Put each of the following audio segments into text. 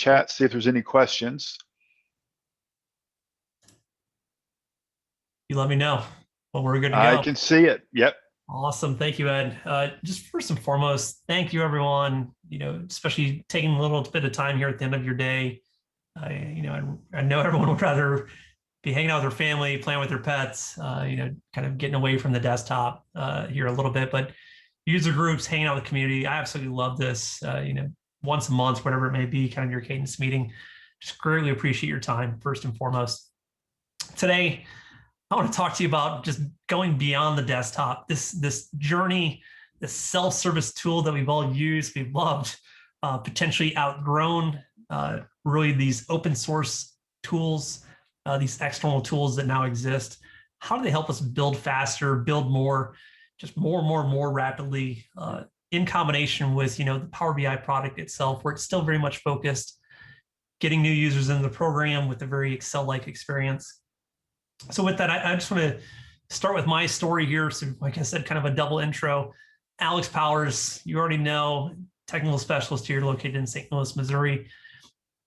chat, see if there's any questions. You let me know. Well, we're good to go. I can see it. Yep. Awesome. Thank you, Ed. Just first and foremost, thank you, everyone, especially taking a little bit of time here at the end of your day. I know everyone would rather be hanging out with their family, playing with their pets, kind of getting away from the desktop here a little bit, but user groups, hanging out with the community. I absolutely love this, once a month, whatever it may be, kind of your cadence meeting. Just greatly appreciate your time, first and foremost. Today, I want to talk to you about just going beyond the desktop, this journey, this self-service tool that we've all used, we've loved, potentially outgrown, really these open source tools, these external tools that now exist. How do they help us build faster, build more, just more rapidly, in combination with the Power BI product itself, where it's still very much focused, getting new users into the program with a very Excel-like experience. So with that, I just want to start with my story here. So like I said, kind of a double intro. Alex Powers, you already know, technical specialist here located in St. Louis, Missouri.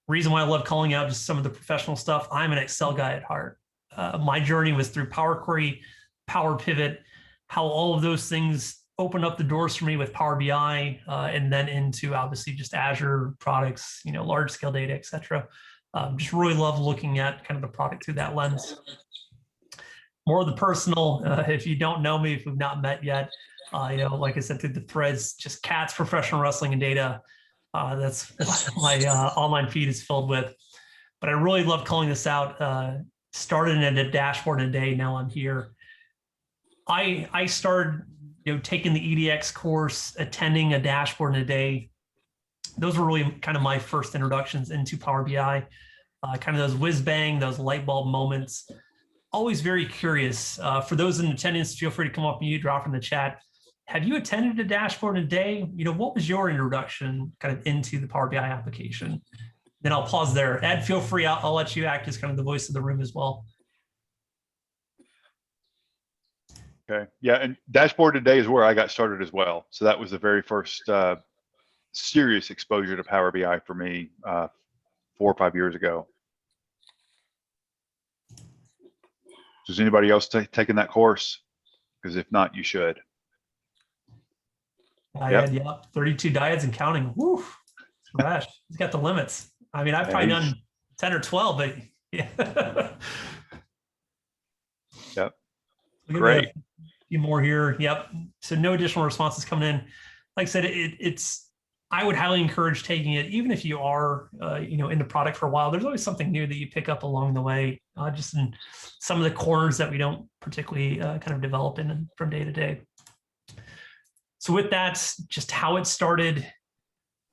Reason why I love calling out just some of the professional stuff, I'm an Excel guy at heart. My journey was through Power Query, Power Pivot, how all of those things opened up the doors for me with Power BI, and then into obviously just Azure products, large scale data, et cetera. Just really love looking at kind of the product through that lens. More of the personal, if you don't know me, if we've not met yet, like I said, through the threads, just cats, professional wrestling, and data. That's my online feed is filled with. But I really love calling this out. Started in a dashboard in a day. Now I'm here. I started, taking the EDX course, attending a dashboard in a day. Those were really kind of my first introductions into Power BI. Kind of those whiz bang, those light bulb moments. Always very curious. For those in attendance, feel free to come up and drop in the chat. Have you attended a dashboard in a day? What was your introduction kind of into the Power BI application? Then I'll pause there. Ed, feel free. I'll let you act as kind of the voice of the room as well. Okay. Yeah, and dashboard today is where I got started as well. So that was the very first serious exposure to Power BI for me 4 or 5 years ago. Does anybody else taking that course? Because if not, you should. Dyad, yep. 32 dyads and counting. Woo, gosh, he's got the limits. I mean, I've probably done 10 or 12, but yeah. Yep. Great. A few more here. Yep. So no additional responses coming in. Like I said, I would highly encourage taking it, even if you are, in the product for a while. There's always something new that you pick up along the way, just in some of the corners that we don't particularly kind of develop in from day to day. So with that, just how it started.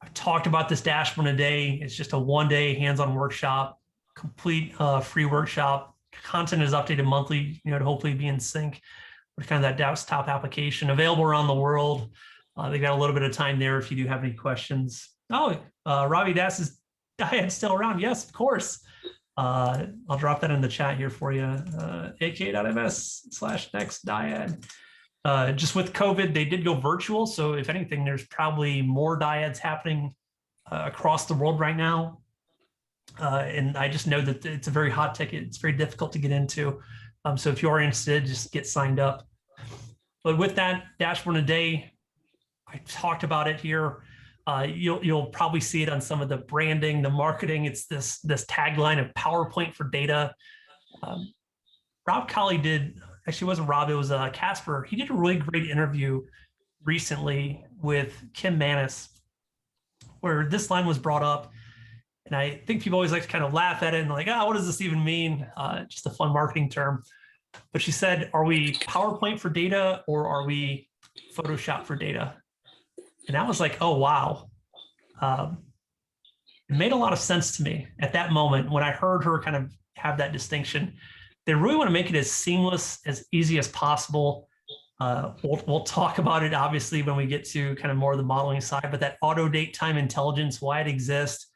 I've talked about this dashboard in a day. It's just a one-day hands-on workshop, complete free workshop. Content is updated monthly, to hopefully be in sync with kind of that desktop application available around the world. They've got a little bit of time there if you do have any questions. Oh, Robbie Das is Dyad still around? Yes, of course. I'll drop that in the chat here for you. aka.ms/next Dyad. Just with COVID, they did go virtual. So if anything, there's probably more dyads happening across the world right now. And I just know that it's a very hot ticket. It's very difficult to get into. So if you are interested, just get signed up. But with that dashboard in a day, I talked about it here. You'll probably see it on some of the branding, the marketing. It's this tagline of PowerPoint for data. Rob Colley did, actually it wasn't Rob, it was Casper. He did a really great interview recently with Kim Manis, where this line was brought up. And I think people always like to kind of laugh at it and like, what does this even mean? Just a fun marketing term. But she said, are we PowerPoint for data or are we Photoshop for data? And I was like, oh, wow. It made a lot of sense to me at that moment when I heard her kind of have that distinction. They really want to make it as seamless, as easy as possible. We'll talk about it, obviously, when we get to kind of more of the modeling side, but that auto date time intelligence, why it exists.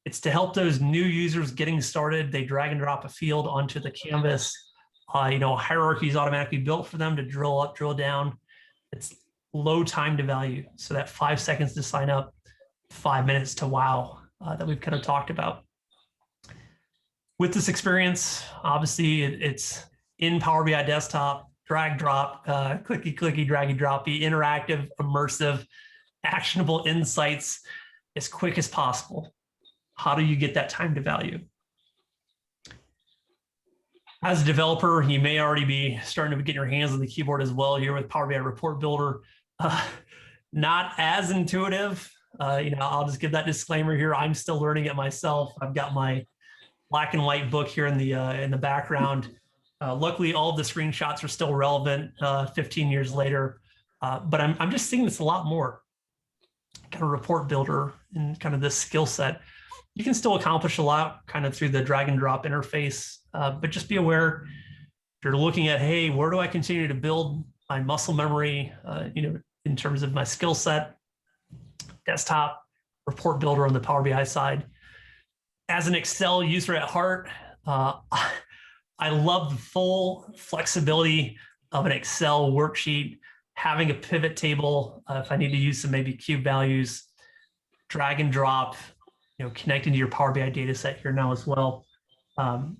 It's to help those new users getting started. They drag and drop a field onto the canvas. Hierarchy is automatically built for them to drill up, drill down. It's low time to value. So that 5 seconds to sign up, 5 minutes to wow. that we've kind of talked about. With this experience, obviously it's in Power BI desktop, drag drop, clicky clicky, draggy droppy, interactive, immersive, actionable insights as quick as possible. How do you get that time to value? As a developer, you may already be starting to get your hands on the keyboard as well here with Power BI Report Builder. Not as intuitive. I'll just give that disclaimer here. I'm still learning it myself. I've got my black and white book here in the background. Luckily, all of the screenshots are still relevant 15 years later. But I'm just seeing this a lot more. Kind of report builder and kind of this skill set. You can still accomplish a lot kind of through the drag and drop interface, but just be aware if you're looking at, hey, where do I continue to build my muscle memory, in terms of my skill set, desktop, report builder on the Power BI side. As an Excel user at heart, I love the full flexibility of an Excel worksheet, having a pivot table, if I need to use some maybe cube values, drag and drop, connecting to your Power BI data set here now as well. I'll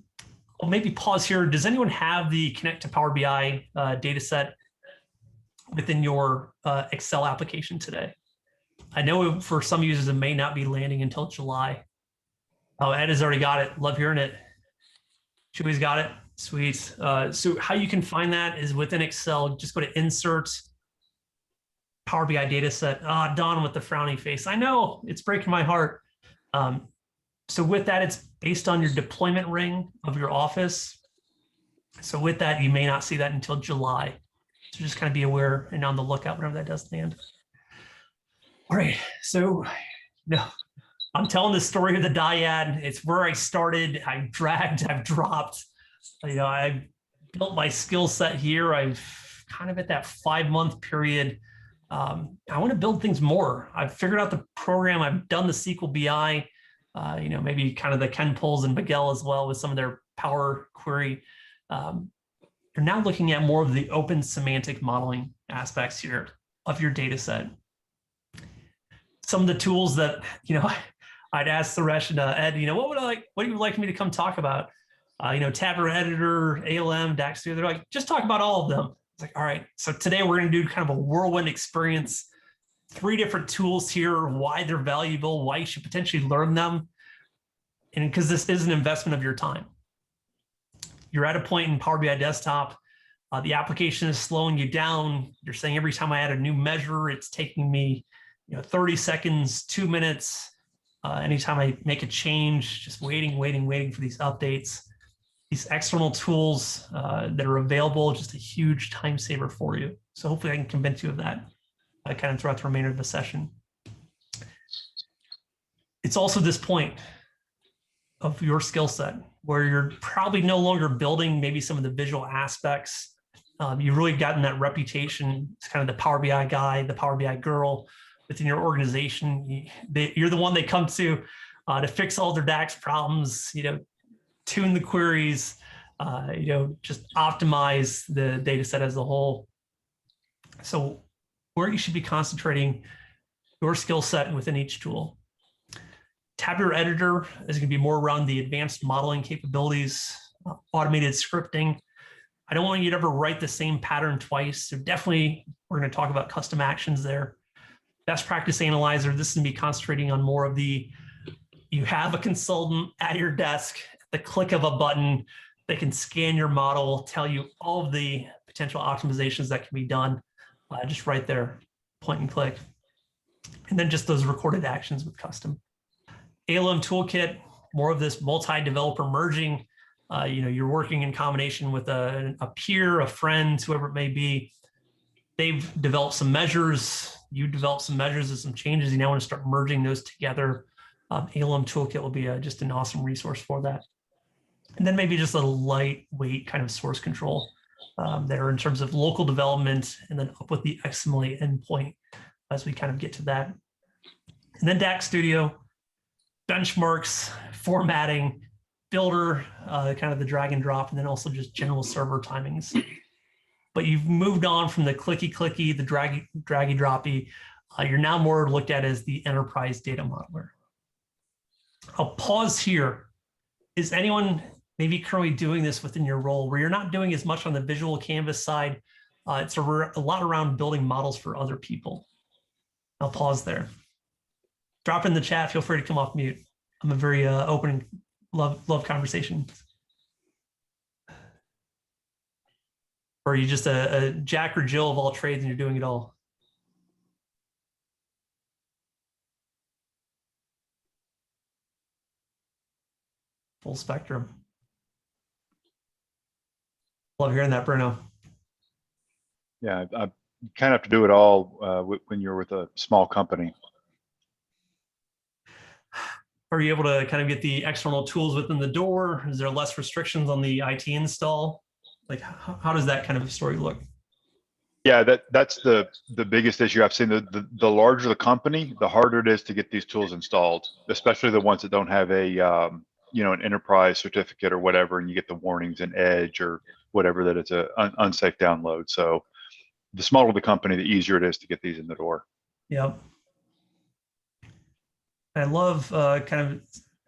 maybe pause here. Does anyone have the Connect to Power BI data set within your Excel application today? I know for some users, it may not be landing until July. Oh, Ed has already got it. Love hearing it. Chewy's got it. Sweet. So how you can find that is within Excel. Just go to Insert, Power BI data set. Don with the frowny face. I know, it's breaking my heart. So with that, it's based on your deployment ring of your office. So with that, you may not see that until July. So just kind of be aware and on the lookout whenever that does land. All right, so I'm telling the story of the dyad. It's where I started. I've dragged, I've dropped. I built my skill set here. I've kind of at that 5-month period. I want to build things more. I've figured out the program. I've done the SQL BI, maybe kind of the Ken Pulls and Miguel as well with some of their Power Query. You're now looking at more of the open semantic modeling aspects here of your data set. Some of the tools that, I'd ask Suresh and Ed, what do you like me to come talk about? Tabular Editor, ALM, DAX Studio, they're like, just talk about all of them. It's like, all right, so today we're going to do kind of a whirlwind experience, 3 different tools here, why they're valuable, why you should potentially learn them. And because this is an investment of your time. You're at a point in Power BI Desktop, the application is slowing you down. You're saying every time I add a new measure, it's taking me 30 seconds, 2 minutes. Anytime I make a change, just waiting for these updates. These external tools that are available, just a huge time saver for you. So hopefully I can convince you of that kind of throughout the remainder of the session. It's also this point of your skill set where you're probably no longer building maybe some of the visual aspects. You've really gotten that reputation. It's kind of the Power BI guy, the Power BI girl within your organization. You're the one they come to fix all their DAX problems, tune the queries, just optimize the data set as a whole. So where you should be concentrating your skill set within each tool. Tabular Editor is going to be more around the advanced modeling capabilities, automated scripting. I don't want you to ever write the same pattern twice. So definitely we're going to talk about custom actions there. Best practice analyzer, this is going to be concentrating on more of you have a consultant at your desk, at the click of a button, they can scan your model, tell you all of the potential optimizations that can be done just right there, point and click. And then just those recorded actions with custom. ALM toolkit, more of this multi-developer merging. You're working in combination with a peer, a friend, whoever it may be. They've developed some measures. You develop some measures and some changes. You now want to start merging those together. ALM toolkit will be just an awesome resource for that. And then maybe just a lightweight kind of source control there in terms of local development, and then up with the XML endpoint as we kind of get to that. And then DAX Studio, benchmarks, formatting, builder, kind of the drag and drop, and then also just general server timings. But you've moved on from the clicky, the draggy droppy. You're now more looked at as the enterprise data modeler. I'll pause here. Is anyone maybe currently doing this within your role where you're not doing as much on the visual canvas side? It's a lot around building models for other people. I'll pause there. Drop in the chat. Feel free to come off mute. I'm a very open and love conversation. Or are you just a Jack or Jill of all trades and you're doing it all? Full spectrum. Love hearing that, Bruno. Yeah, I kind of have to do it all when you're with a small company. Are you able to kind of get the external tools within the door? Is there less restrictions on the IT install? Like, how does that kind of story look? Yeah, that's the biggest issue I've seen. The larger the company, the harder it is to get these tools installed, especially the ones that don't have a an enterprise certificate or whatever, and you get the warnings in Edge or whatever that it's a unsafe download. So the smaller the company, the easier it is to get these in the door. Yep. I love kind of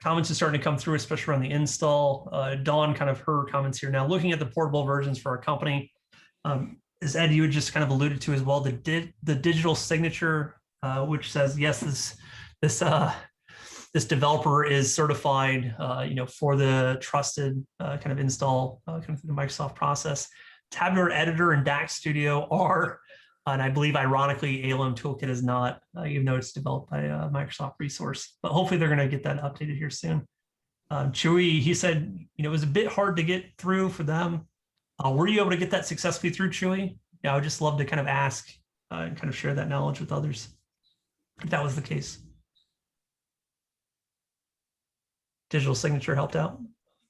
comments are starting to come through, especially around the install. Dawn, kind of her comments here now. Looking at the portable versions for our company, as Ed, you had just kind of alluded to as well, the digital signature, which says yes, this developer is certified, for the trusted kind of install kind of through the Microsoft process. Tabular Editor and DAX Studio are, and I believe ironically, ALM Toolkit is not, even though it's developed by a Microsoft resource. But hopefully they're going to get that updated here soon. Chewy, he said, it was a bit hard to get through for them. Were you able to get that successfully through, Chewy? Yeah, I would just love to kind of ask and kind of share that knowledge with others, if that was the case. Digital signature helped out.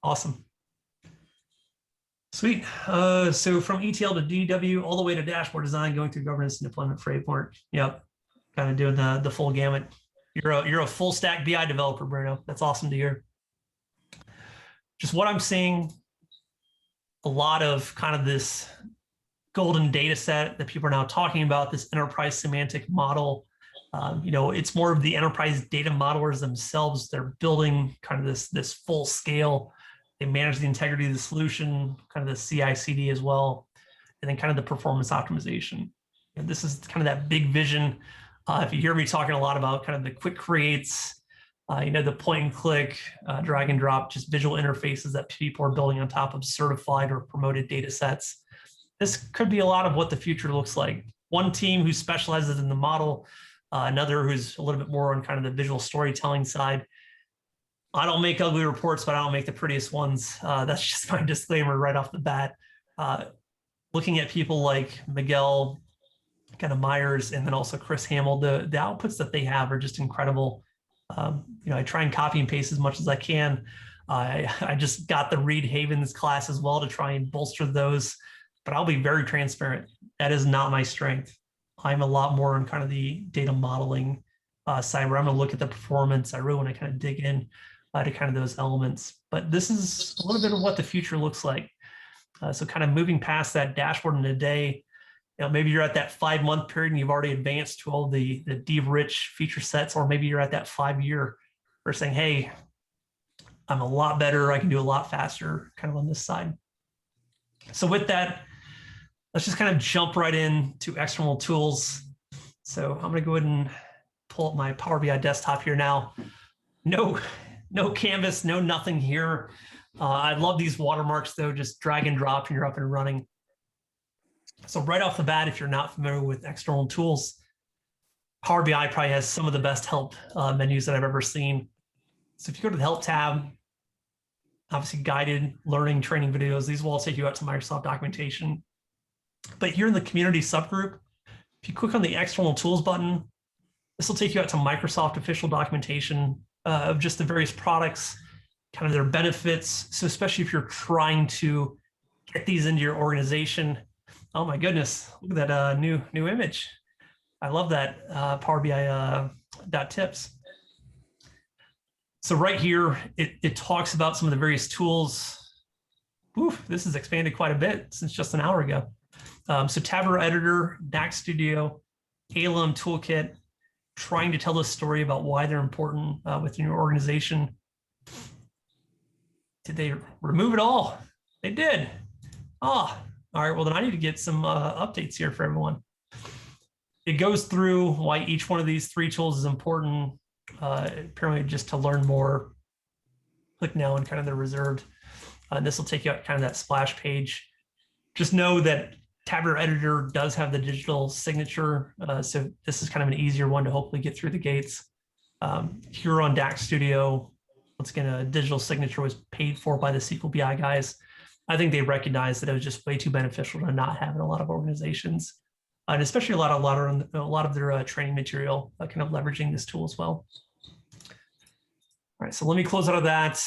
Awesome. Sweet. So from ETL to DW, all the way to dashboard design, going through governance and deployment framework. Yep. Kind of doing the full gamut. You're a full stack BI developer, Bruno. That's awesome to hear. Just what I'm seeing, a lot of kind of this golden data set that people are now talking about, this enterprise semantic model. It's more of the enterprise data modelers themselves. They're building kind of this full scale. They manage the integrity of the solution, kind of the CI/CD as well, and then kind of the performance optimization. And this is kind of that big vision. If you hear me talking a lot about kind of the quick creates, the point and click, drag and drop, just visual interfaces that people are building on top of certified or promoted data sets. This could be a lot of what the future looks like. One team who specializes in the model, another who's a little bit more on kind of the visual storytelling side. I don't make ugly reports, but I don't make the prettiest ones. That's just my disclaimer right off the bat. Looking at people like Miguel, kind of Myers, and then also Chris Hamill, the outputs that they have are just incredible. I try and copy and paste as much as I can. I just got the Reed Havens class as well to try and bolster those, but I'll be very transparent. That is not my strength. I'm a lot more on kind of the data modeling side where I'm going to look at the performance. I really want to kind of dig in to kind of those elements. But this is a little bit of what the future looks like. So kind of moving past that dashboard in a day, maybe you're at that 5-month period and you've already advanced to all the deep-rich feature sets, or maybe you're at that 5-year or saying, hey, I'm a lot better. I can do a lot faster kind of on this side. So with that, let's just kind of jump right into external tools. So I'm going to go ahead and pull up my Power BI desktop here now. No canvas, no nothing here. I love these watermarks though, just drag and drop and you're up and running. So right off the bat, if you're not familiar with external tools, Power BI probably has some of the best help menus that I've ever seen. So if you go to the help tab, obviously guided learning training videos, these will all take you out to Microsoft documentation. But here in the community subgroup, if you click on the external tools button, this will take you out to Microsoft official documentation of just the various products, kind of their benefits. So especially if you're trying to get these into your organization. Oh my goodness, look at that new image. I love that Power BI .tips. So right here, it talks about some of the various tools. Oof, this has expanded quite a bit since just an hour ago. So Tabular Editor, DAX Studio, ALM Toolkit, trying to tell the story about why they're important within your organization. Did they remove it all? They did. Ah, all right. Well, then I need to get some updates here for everyone. It goes through why each one of these 3 tools is important, apparently just to learn more. Click now and kind of they're reserved. And this will take you out kind of that splash page. Just know that Tabular Editor does have the digital signature. So this is kind of an easier one to hopefully get through the gates. Here on DAX Studio, once again, a digital signature was paid for by the SQL BI guys. I think they recognized that it was just way too beneficial to not have in a lot of organizations, and especially a lot of their training material, kind of leveraging this tool as well. All right, so let me close out of that.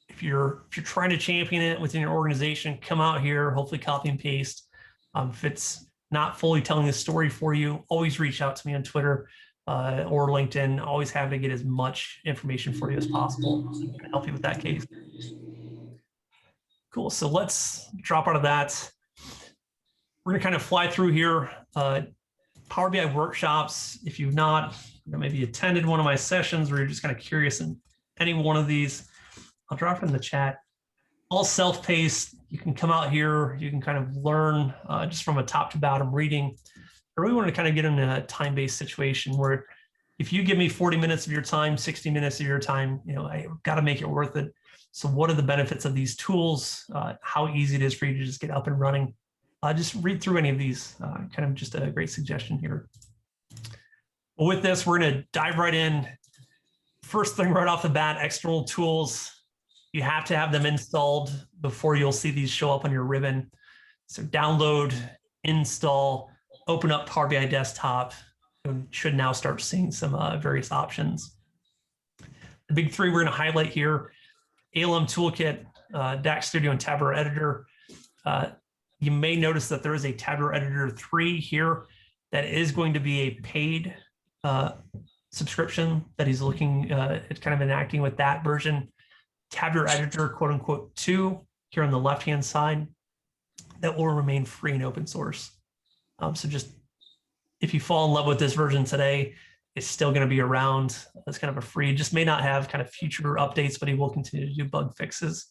If you're trying to champion it within your organization, come out here, hopefully copy and paste. If it's not fully telling the story for you, always reach out to me on Twitter or LinkedIn. Always happy to get as much information for you as possible. So I can help you with that case. Cool. So let's drop out of that. We're going to kind of fly through here. Power BI workshops. If you've not maybe attended one of my sessions or you're just kind of curious in any one of these, I'll drop it in the chat. All self-paced. You can come out here. You can kind of learn just from a top to bottom reading. I really want to kind of get in a time-based situation where if you give me 40 minutes of your time, 60 minutes of your time, I've got to make it worth it. So what are the benefits of these tools? How easy it is for you to just get up and running? Just read through any of these, kind of just a great suggestion here. But with this, we're going to dive right in. First thing right off the bat, external tools. You have to have them installed before you'll see these show up on your ribbon. So download, install, open up Power BI Desktop. You should now start seeing some various options. The big 3 we're going to highlight here: ALM Toolkit, DAX Studio, and Tabular Editor. You may notice that there is a Tabular Editor 3 here that is going to be a paid subscription that he's looking at kind of enacting with that version. Tabular Editor, quote unquote, 2 here on the left-hand side, that will remain free and open source. So just if you fall in love with this version today, it's still going to be around as kind of a free, just may not have kind of future updates, but he will continue to do bug fixes.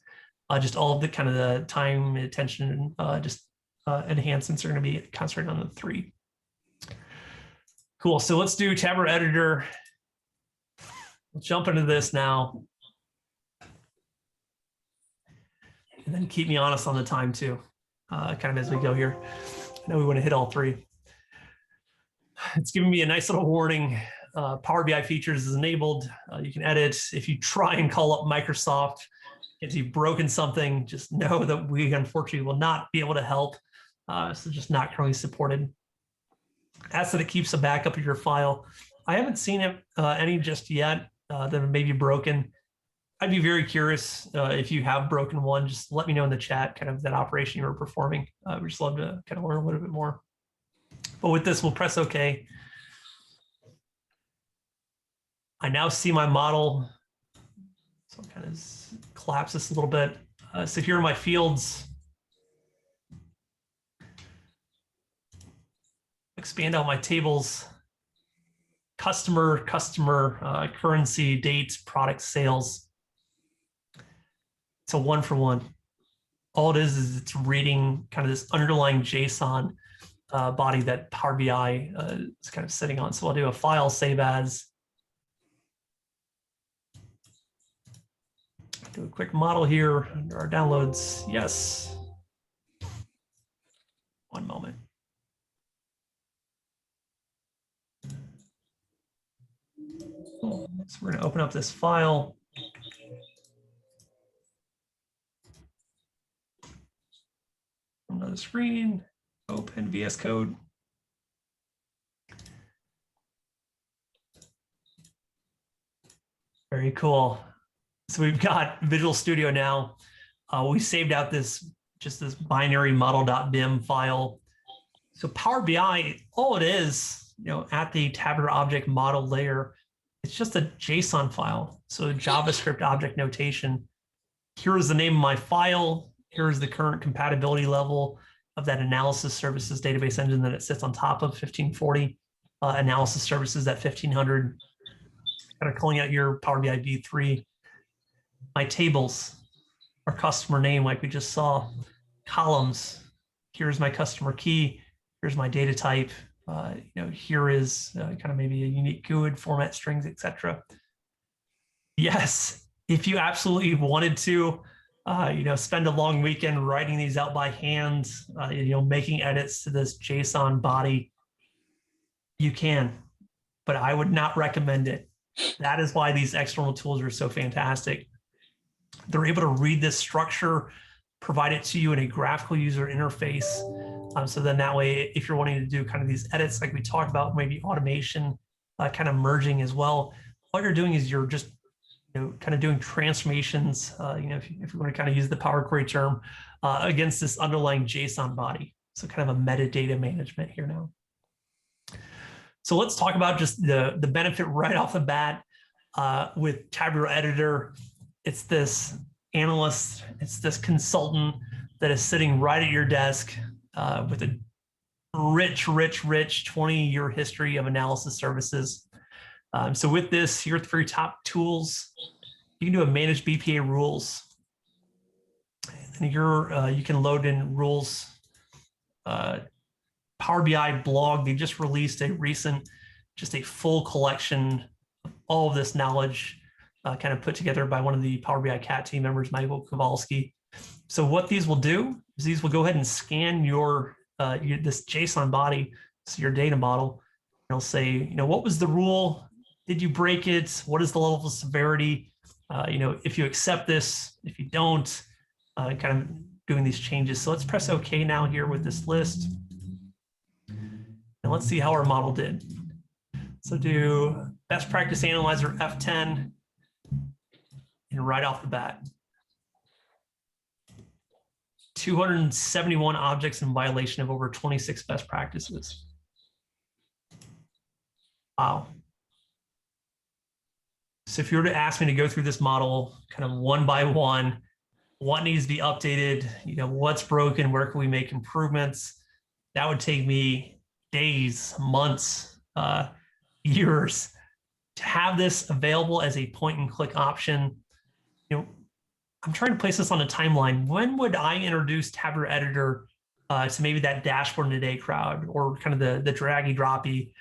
Just all of the kind of the time and attention, enhancements are going to be concentrated on the 3. Cool. So let's do Tabular Editor. We'll jump into this now. And then keep me honest on the time too, kind of as we go here. I know we want to hit all 3. It's giving me a nice little warning. Power BI features is enabled. You can edit. If you try and call up Microsoft, if you've broken something, just know that we unfortunately will not be able to help. So just not currently supported. Ask that it keeps a backup of your file. I haven't seen any just yet that may be broken. I'd be very curious if you have broken one, just let me know in the chat kind of that operation you were performing. We just love to kind of learn a little bit more. But with this, we'll press OK. I now see my model. So I'll kind of collapse this a little bit. So here are my fields. Expand out my tables. Customer, currency, date, product, sales. It's a 1-for-1. All it is it's reading kind of this underlying JSON body that Power BI is kind of sitting on. So I'll do a file save as. Do a quick model here under our downloads. Yes. One moment. So we're going to open up this file. Another screen, open VS Code. Very cool. So we've got Visual Studio now. We saved out this binary model.bim file. So Power BI, all it is, at the tabular object model layer, it's just a JSON file. So JavaScript object notation. Here is the name of my file. Here is the current compatibility level of that analysis services database engine that it sits on top of 1540. analysis services at 1500, kind of calling out your Power BI V3. My tables, our customer name, like we just saw, columns. Here's my customer key. Here's my data type. Here is kind of maybe a unique GUID format, strings, etc. Yes, if you absolutely wanted to, spend a long weekend writing these out by hand, making edits to this JSON body, you can, but I would not recommend it. That is why these external tools are so fantastic. They're able to read this structure, provide it to you in a graphical user interface. So then that way, if you're wanting to do kind of these edits, like we talked about, maybe automation, kind of merging as well, all you're doing is you're just kind of doing transformations, if you want to kind of use the Power Query term, against this underlying JSON body. So kind of a metadata management here now. So let's talk about just the benefit right off the bat with Tabular Editor. It's this analyst, it's this consultant that is sitting right at your desk with a rich 20-year history of analysis services. So with this, here at the very top tools, you can do a manage BPA rules. And you can load in rules. Power BI blog, they just released just a full collection of all of this knowledge kind of put together by one of the Power BI CAT team members, Michael Kowalski. So what these will do is these will go ahead and scan this JSON body, so your data model. It'll say, what was the rule? Did you break it? What is the level of severity? If you accept this, if you don't, kind of doing these changes. So let's press OK now here with this list. And let's see how our model did. So do best practice analyzer F10, and right off the bat, 271 objects in violation of over 26 best practices. Wow. So if you were to ask me to go through this model kind of one by one, what needs to be updated, what's broken, where can we make improvements, that would take me days, months, years. To have this available as a point and click option, I'm trying to place this on a timeline. When would I introduce Tabular Editor to maybe that dashboard in the day crowd, or kind of the draggy droppy?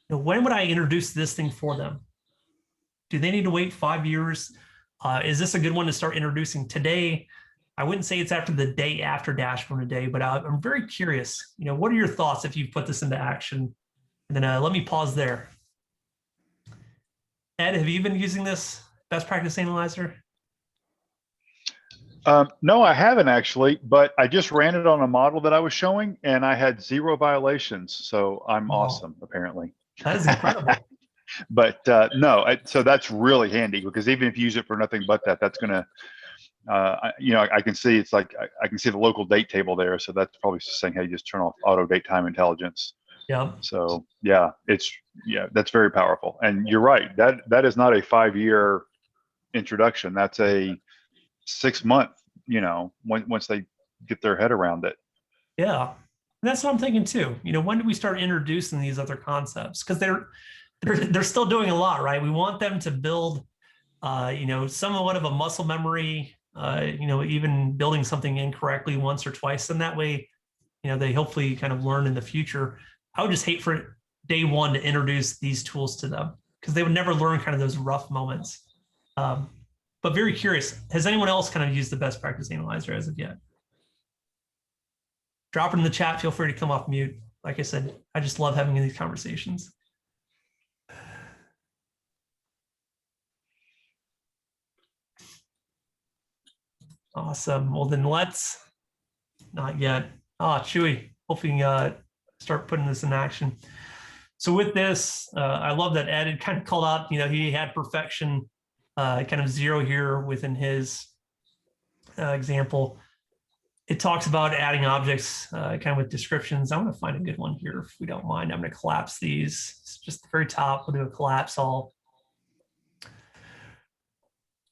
When would I introduce this thing for them? Do they need to wait 5 years? Is this a good one to start introducing today? I wouldn't say it's after the day after dashboard today, but I'm very curious. What are your thoughts if you put this into action? And then let me pause there. Ed, have you been using this best practice analyzer? No, I haven't actually, but I just ran it on a model that I was showing, and I had 0 violations. So I'm awesome, apparently. That is incredible. But no, so that's really handy, because even if you use it for nothing but that, that's going to, I can see it's like I can see the local date table there. So that's probably just saying, hey, just turn off auto date time intelligence. Yeah. So yeah, that's very powerful. And you're right, that is not a 5-year introduction. That's a 6-month, once they get their head around it. Yeah, that's what I'm thinking too. When do we start introducing these other concepts? Because they're still doing a lot, right? We want them to build, somewhat of a muscle memory, even building something incorrectly once or twice. And that way, they hopefully kind of learn in the future. I would just hate for day one to introduce these tools to them, because they would never learn kind of those rough moments. But very curious, has anyone else kind of used the best practice analyzer as of yet? Drop it in the chat. Feel free to come off mute. Like I said, I just love having these conversations. Awesome. Well, then not yet. Chewy, hoping start putting this in action. So with this, I love that Ed kind of called out, he had perfection, kind of 0 here within his example. It talks about adding objects kind of with descriptions. I'm going to find a good one here if we don't mind. I'm going to collapse these. It's just the very top. We'll do a collapse all.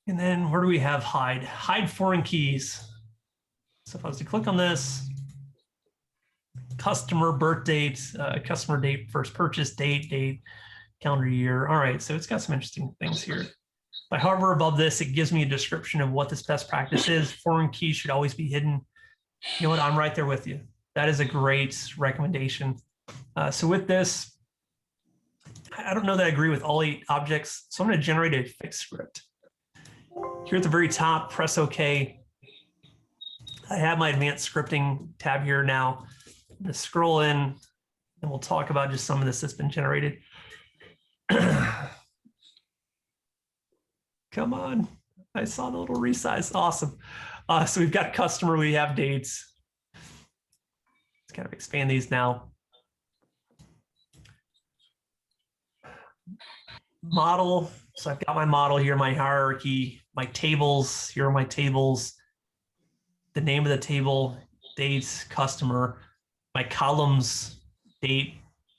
And then where do we have hide? Hide foreign keys. So if I was to click on this, customer birth date, customer date, first purchase date, calendar year. All right, so it's got some interesting things here. If I hover above this, it gives me a description of what this best practice is. Foreign keys should always be hidden. You know what? I'm right there with you. That is a great recommendation. So with this, I don't know that I agree with all 8 objects, so I'm going to generate a fixed script. Here at the very top, press OK. I have my advanced scripting tab here now. I'm going to scroll in, and we'll talk about just some of this that's been generated. Come on. I saw the little resize. Awesome. So we've got customer, we have dates. Let's kind of expand these now. Model. So I've got my model here, my hierarchy, my tables. Here are my tables. The name of the table, dates, customer, my columns, date,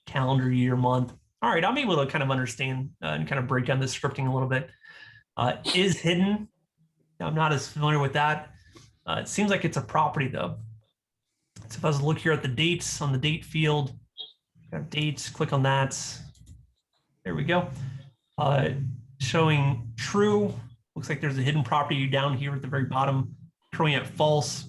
calendar year, month. All right, I'm able to kind of understand and kind of break down this scripting a little bit. Is hidden. I'm not as familiar with that. It seems like it's a property though. So if I was to look here at the dates on the date field, got dates, click on that. There we go. Showing true. Looks like there's a hidden property down here at the very bottom, showing it false.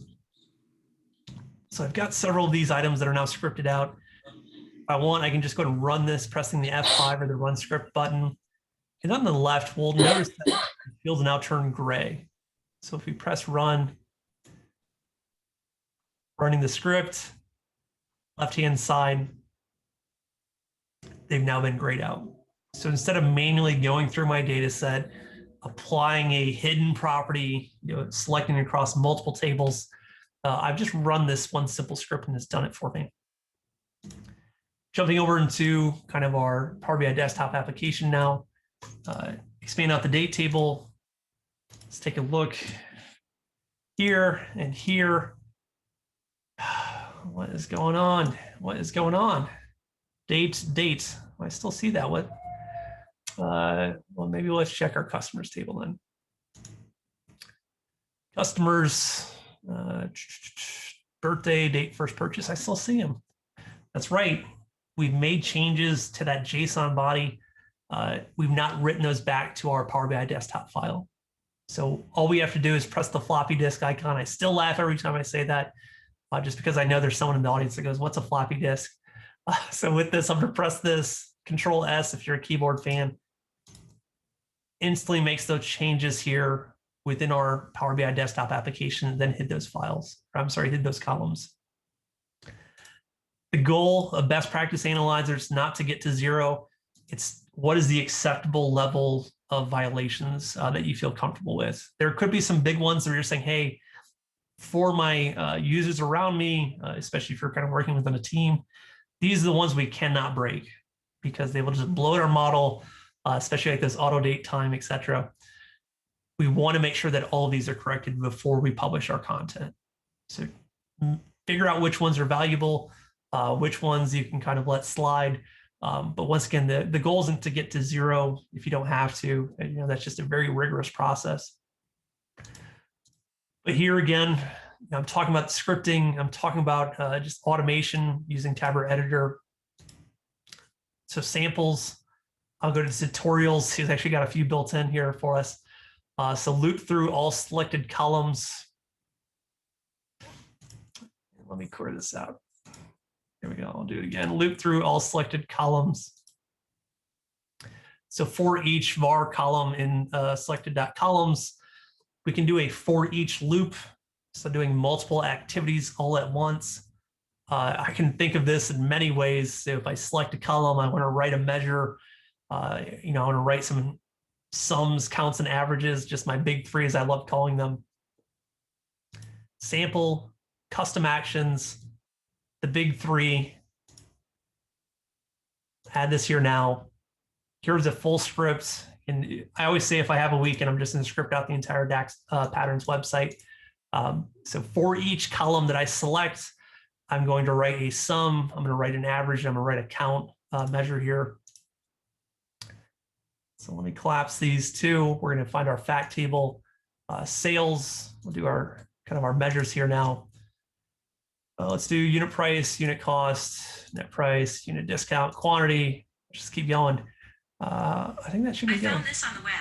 So I've got several of these items that are now scripted out. If I want, I can just go and run this, pressing the F5 or the run script button. And on the left, we'll notice that the fields now turn gray. So if we press run, running the script, left-hand side, they've now been grayed out. So instead of manually going through my data set, applying a hidden property, selecting across multiple tables, I've just run this one simple script and it's done it for me. Jumping over into kind of our Power BI desktop application now, expand out the date table. Let's take a look here and here. What is going on? What is going on? Date. I still see that. What? Well, maybe let's check our customers table then. Customers, birthday, date, first purchase. I still see them. That's right. We've made changes to that JSON body. We've not written those back to our Power BI desktop file. So all we have to do is press the floppy disk icon. I still laugh every time I say that, just because I know there's someone in the audience that goes, what's a floppy disk? So with this, I'm going to press this, Control S if you're a keyboard fan. Instantly makes those changes here within our Power BI desktop application, then hid those files. Or, I'm sorry, hid those columns. The goal of best practice analyzers is not to get to 0. It's what is the acceptable level of violations that you feel comfortable with. There could be some big ones where you're saying, hey, for my users around me, especially if you're kind of working within a team, these are the ones we cannot break because they will just bloat our model, especially like this auto date time, etc. We want to make sure that all of these are corrected before we publish our content. So figure out which ones are valuable, which ones you can kind of let slide. But once again, the goal isn't to get to 0 if you don't have to. That's just a very rigorous process. But here again, I'm talking about the scripting. I'm talking about just automation using Tableau Editor. So samples, I'll go to tutorials. He's actually got a few built in here for us. So loop through all selected columns. Let me clear this out. Here we go. I'll do it again. Loop through all selected columns. So for each var column in selected.columns, we can do a for each loop. So doing multiple activities all at once. I can think of this in many ways. So if I select a column, I want to write a measure. I want to write some sums, counts, and averages, just my big 3 as I love calling them. Sample, custom actions, the big 3. Add this here now. Here's a full script. And I always say if I have a week and I'm just going to script out the entire DAX patterns website. So for each column that I select, I'm going to write a sum. I'm going to write an average. I'm going to write a count measure here. So let me collapse these two. We're going to find our fact table, sales. We'll do our kind of our measures here now. Let's do unit price, unit cost, net price, unit discount, quantity. Just keep going. I think that should be good. I found this on the web.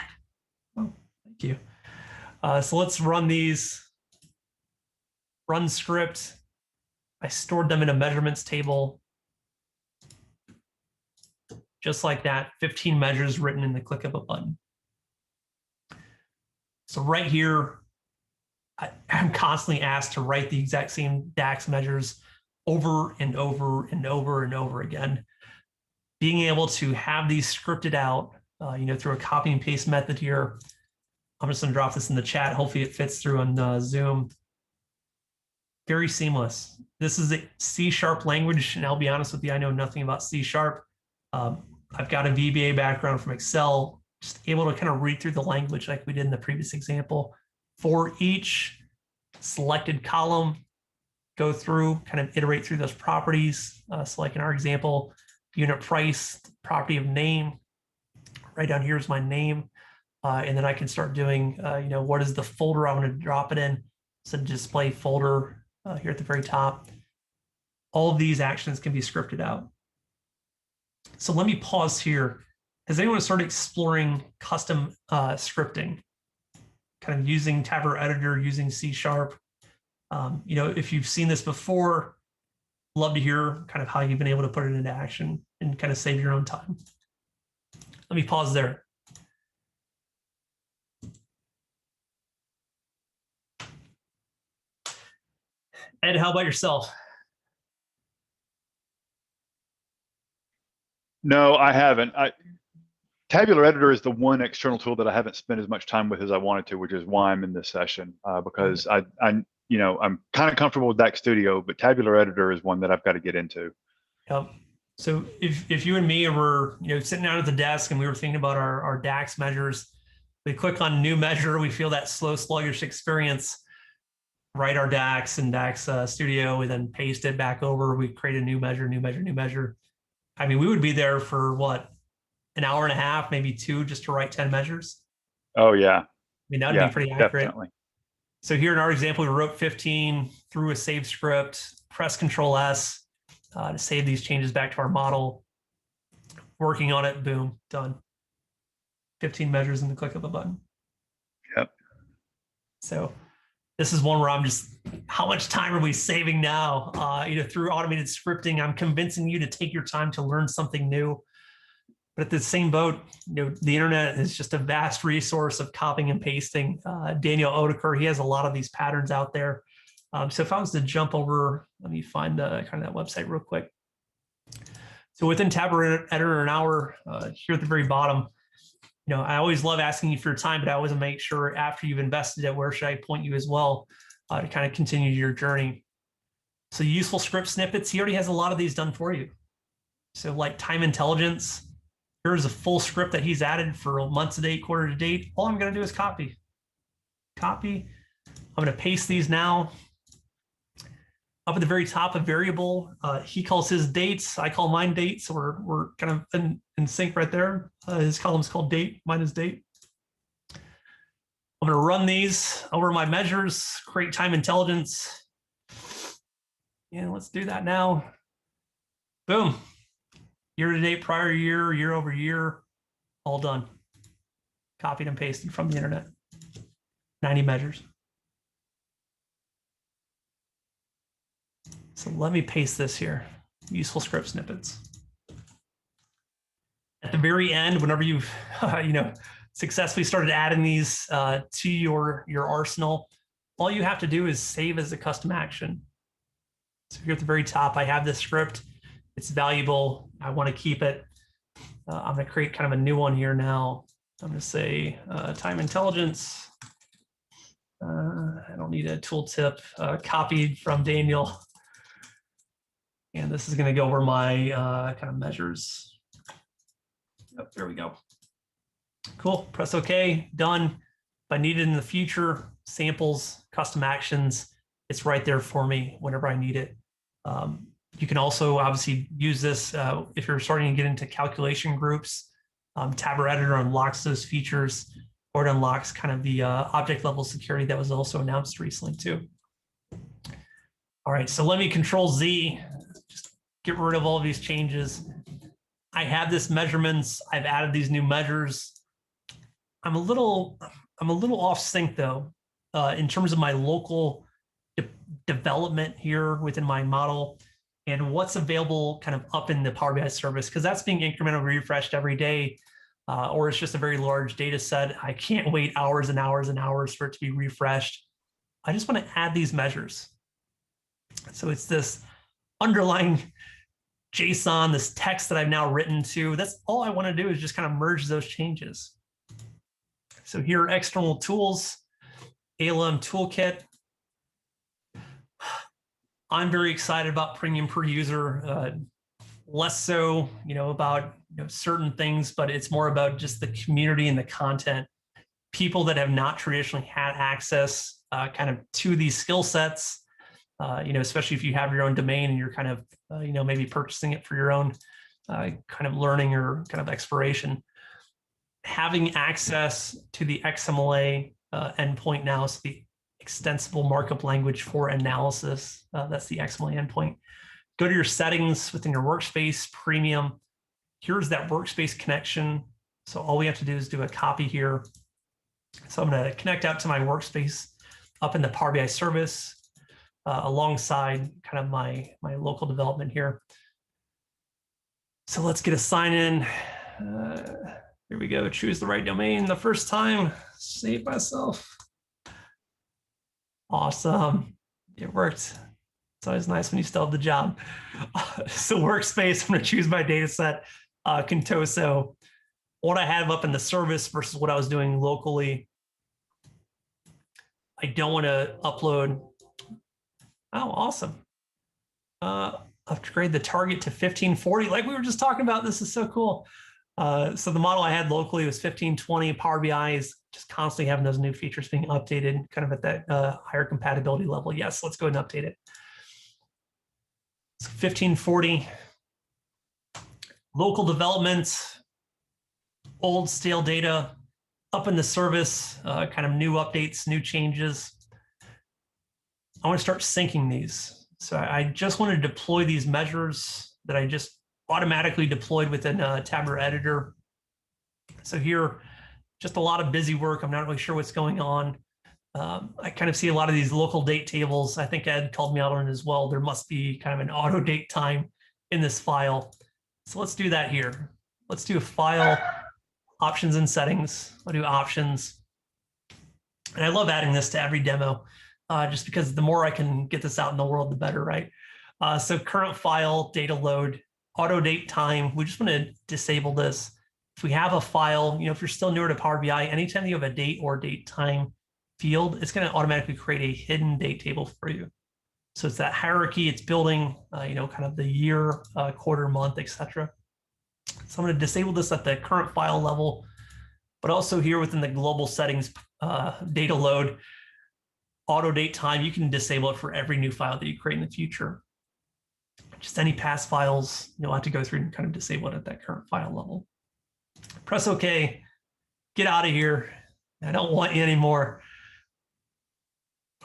Oh, thank you. So let's run these. Run script. I stored them in a measurements table. Just like that, 15 measures written in the click of a button. So right here, I'm constantly asked to write the exact same DAX measures over and over and over and over again. Being able to have these scripted out, through a copy and paste method here. I'm just going to drop this in the chat. Hopefully it fits through on Zoom. Very seamless. This is a C# language, and I'll be honest with you, I know nothing about C#. I've got a VBA background from Excel, just able to kind of read through the language like we did in the previous example. For each selected column, go through, kind of iterate through those properties. So like in our example, unit price, property of name, right down here is my name. And then I can start doing, what is the folder I'm going to drop it in. So display folder here at the very top. All of these actions can be scripted out. So let me pause here. Has anyone started exploring custom scripting, kind of using Tableau Editor, using C#? If you've seen this before, love to hear kind of how you've been able to put it into action and kind of save your own time. Let me pause there. Ed, how about yourself? No, I haven't. Tabular Editor is the one external tool that I haven't spent as much time with as I wanted to, which is why I'm in this session, because I'm kind of comfortable with DAX Studio, but Tabular Editor is one that I've got to get into. Yep. So if you and me were sitting down at the desk and we were thinking about our DAX measures, we click on new measure, we feel that slow, sluggish experience. Write our DAX in DAX Studio, we then paste it back over. We create a new measure, new measure, new measure. I mean, we would be there for what, an hour and a half, maybe 2, just to write 10 measures. Oh yeah. I mean, that would be pretty accurate. Definitely. So here in our example, we wrote 15 through a save script, press Control S to save these changes back to our model. Working on it, boom, done. 15 measures in the click of a button. Yep. So this is one where I'm just, how much time are we saving now? Through automated scripting, I'm convincing you to take your time to learn something new. But at the same boat, the internet is just a vast resource of copying and pasting. Daniel Oedeker, he has a lot of these patterns out there. So if I was to jump over, let me find kind of that website real quick. So within Tableau Editor an hour, here at the very bottom, I always love asking you for your time, but I always make sure after you've invested it, where should I point you as well to kind of continue your journey. So useful script snippets, he already has a lot of these done for you. So like time intelligence, here's a full script that he's added for months to date, quarter to date. All I'm going to do is copy. I'm going to paste these now. Up at the very top, a variable, he calls his dates. I call mine dates. So we're kind of in sync right there. His column is called date, mine is date. I'm going to run these over my measures, create time intelligence. Yeah, let's do that now. Boom. Year to date, prior year, year over year, all done. Copied and pasted from the internet. 90 measures. So let me paste this here. Useful script snippets. At the very end, whenever you've successfully started adding these to your arsenal, all you have to do is save as a custom action. So here at the very top, I have this script. It's valuable. I want to keep it. I'm going to create kind of a new one here now. I'm going to say time intelligence. I don't need a tooltip copied from Daniel. And this is going to go over my kind of measures. Yep, there we go. Cool. Press OK. Done. If I need it in the future, samples, custom actions, it's right there for me whenever I need it. You can also obviously use this if you're starting to get into calculation groups. Tableau Editor unlocks those features, or it unlocks kind of the object level security that was also announced recently too. All right, so let me Control Z, just get rid of all of these changes. I have this measurements. I've added these new measures. I'm a little off sync though, in terms of my local development here within my model and what's available kind of up in the Power BI service, because that's being incrementally refreshed every day, or it's just a very large data set. I can't wait hours and hours and hours for it to be refreshed. I just want to add these measures. So it's this underlying JSON, this text that I've now written to. That's all I want to do is just kind of merge those changes. So here are external tools, ALM toolkit. I'm very excited about premium per user, less so, about certain things, but it's more about just the community and the content. People that have not traditionally had access kind of to these skill sets, especially if you have your own domain and you're kind of, maybe purchasing it for your own kind of learning or kind of exploration. Having access to the XMLA endpoint now, so the extensible markup language for analysis, that's the XMLA endpoint. Go to your settings within your workspace, premium. Here's that workspace connection. So all we have to do is do a copy here. So I'm going to connect out to my workspace up in the Power BI service alongside kind of my local development here. So let's get a sign in. Here we go. Choose the right domain the first time. Save myself. Awesome. It worked. It's always nice when you still have the job. So workspace, I'm going to choose my data set, Contoso. What I have up in the service versus what I was doing locally. I don't want to upload. Oh, awesome. Upgrade the target to 1540, like we were just talking about. This is so cool. So the model I had locally was 1520. Power BI is just constantly having those new features being updated, kind of at that higher compatibility level. Yes, let's go ahead and update it. So 1540. Local development, old stale data, up in the service, kind of new updates, new changes. I want to start syncing these. So I just want to deploy these measures that I just automatically deployed within a Tabular editor. So here, just a lot of busy work. I'm not really sure what's going on. I kind of see a lot of these local date tables. I think Ed called me out on it as well. There must be kind of an auto date time in this file. So let's do that here. Let's do a file, options and settings. I'll do options. And I love adding this to every demo, just because the more I can get this out in the world, the better, right? So current file, data load, auto date time. We just want to disable this. If we have a file, if you're still newer to Power BI, anytime you have a date or date time field, it's going to automatically create a hidden date table for you. So it's that hierarchy, it's building, kind of the year, quarter, month, etc. So I'm going to disable this at the current file level, but also here within the global settings, data load, auto date time, you can disable it for every new file that you create in the future. Just any past files, you'll have to go through and kind of disable it at that current file level. Press OK, get out of here. I don't want you anymore.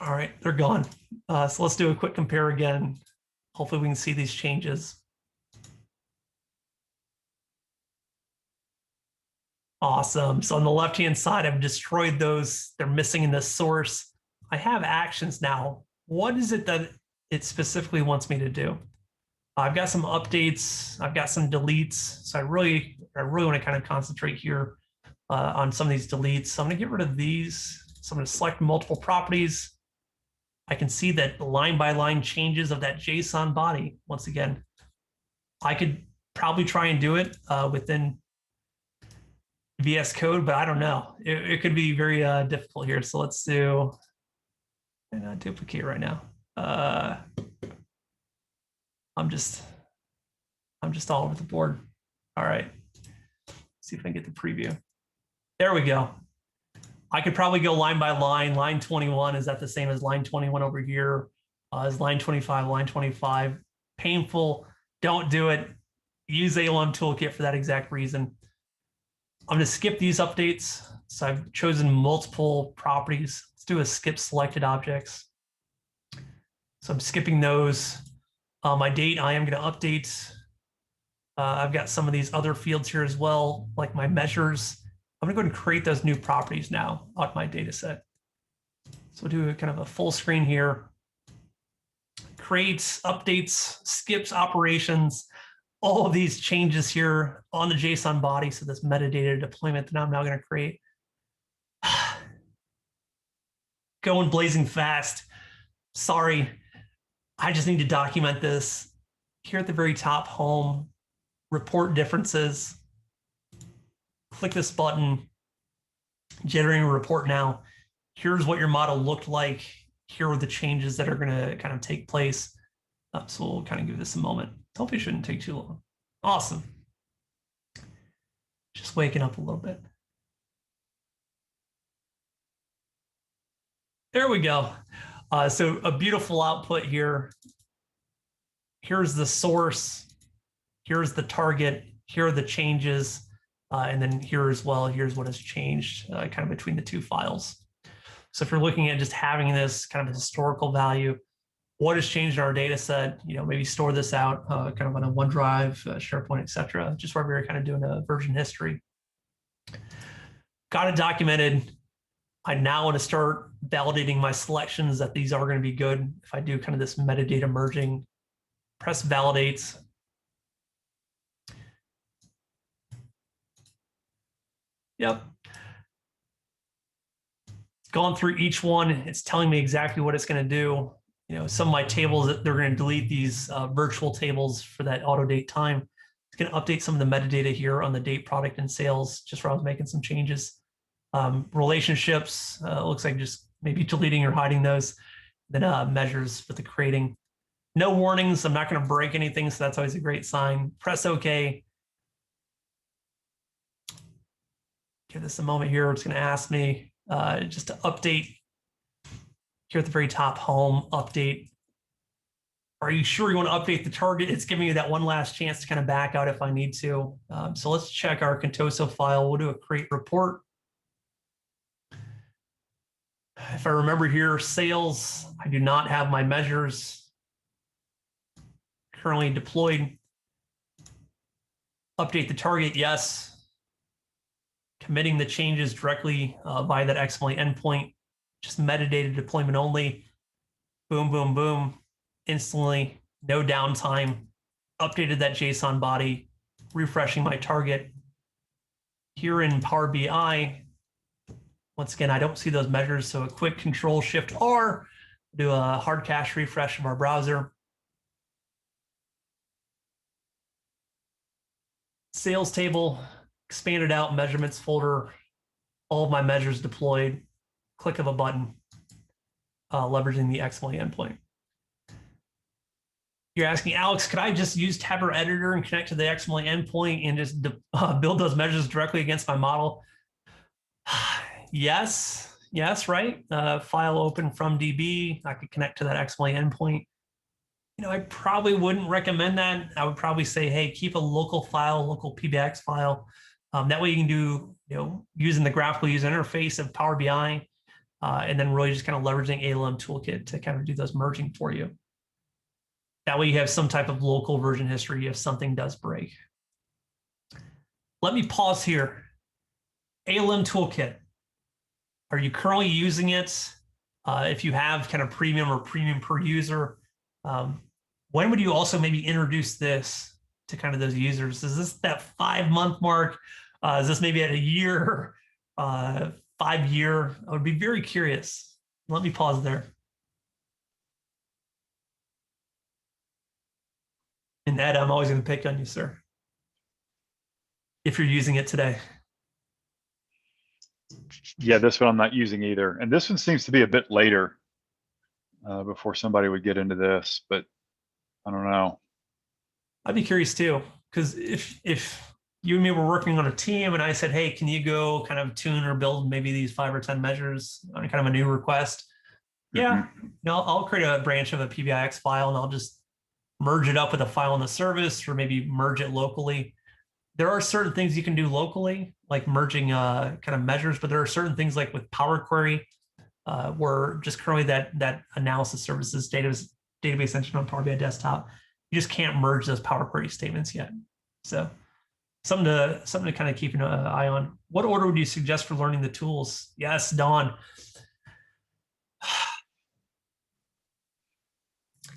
All right, they're gone. So let's do a quick compare again. Hopefully we can see these changes. Awesome. So on the left-hand side, I've destroyed those. They're missing in the source. I have actions now. What is it that it specifically wants me to do? I've got some updates. I've got some deletes. So I really want to kind of concentrate here on some of these deletes. So I'm going to get rid of these. So I'm going to select multiple properties. I can see that line by line changes of that JSON body. Once again, I could probably try and do it within VS Code, but I don't know. It could be very difficult here. So let's do, and not duplicate right now. I'm just all over the board. All right. Let's see if I can get the preview. There we go. I could probably go line by line. Line 21, is that the same as line 21 over here? Is line 25, line 25. Painful. Don't do it. Use ALM toolkit for that exact reason. I'm going to skip these updates. So I've chosen multiple properties. Let's do a skip selected objects. So I'm skipping those. My date, I am going to update. I've got some of these other fields here as well, like my measures. I'm going to go ahead and create those new properties now on my data set. So we'll do kind of a full screen here. Creates, updates, skips operations, all of these changes here on the JSON body. So this metadata deployment that I'm now going to create. Going blazing fast. Sorry, I just need to document this. Here at the very top, home, report differences. Click this button, generating a report now. Here's what your model looked like. Here are the changes that are going to kind of take place. So we'll kind of give this a moment. Hopefully it shouldn't take too long. Awesome. Just waking up a little bit. There we go. So a beautiful output here. Here's the source. Here's the target. Here are the changes. And then here as well, here's what has changed kind of between the two files. So if you're looking at just having this kind of historical value, what has changed in our data set, maybe store this out kind of on a OneDrive, SharePoint, et cetera, just where we're kind of doing a version history. Got it documented. I now want to start validating my selections that these are going to be good. If I do kind of this metadata merging, press validate. Yep. Gone through each one. It's telling me exactly what it's going to do. Some of my tables, they're going to delete these virtual tables for that auto date time. It's going to update some of the metadata here on the date, product, and sales, just where I was making some changes. Relationships, looks like just maybe deleting or hiding those. Then measures for the creating. No warnings. I'm not going to break anything, so that's always a great sign. Press OK. Give this a moment here. It's going to ask me just to update. Here at the very top, home, update. Are you sure you want to update the target? It's giving you that one last chance to kind of back out if I need to. So let's check our Contoso file. We'll do a create report. If I remember here, sales, I do not have my measures currently deployed. Update the target, yes. Committing the changes directly via that XML endpoint. Just metadata deployment only. Boom, boom, boom. Instantly, no downtime. Updated that JSON body, refreshing my target. Here in Power BI, once again, I don't see those measures, so a quick Control-Shift-R, do a hard cache refresh of our browser. Sales table, expanded out measurements folder, all of my measures deployed. Click of a button, leveraging the XML endpoint. You're asking, Alex, could I just use Tableau Editor and connect to the XML endpoint and just build those measures directly against my model? Yes, right? File open from DB. I could connect to that XML endpoint. I probably wouldn't recommend that. I would probably say, hey, keep a local file, local PBX file. That way you can do, using the graphical user interface of Power BI. And then really just kind of leveraging ALM toolkit to kind of do those merging for you. That way you have some type of local version history if something does break. Let me pause here. ALM toolkit. Are you currently using it? If you have kind of premium or premium per user, when would you also maybe introduce this to kind of those users? Is this that 5-month mark? Is this maybe at a year? 5-year? I would be very curious. Let me pause there. And Ed, I'm always going to pick on you, sir, if you're using it today. Yeah, this one I'm not using either. And this one seems to be a bit later before somebody would get into this, but I don't know. I'd be curious too, because if you and me were working on a team and I said, hey, can you go kind of tune or build maybe these 5 or 10 measures on kind of a new request? Yeah, I'll create a branch of a PBIX file and I'll just merge it up with a file in the service or maybe merge it locally. There are certain things you can do locally, like merging kind of measures, but there are certain things like with Power Query, where just currently that analysis services database engine on Power BI desktop. You just can't merge those Power Query statements yet. So something to kind of keep an eye on. What order would you suggest for learning the tools? Yes, Dawn.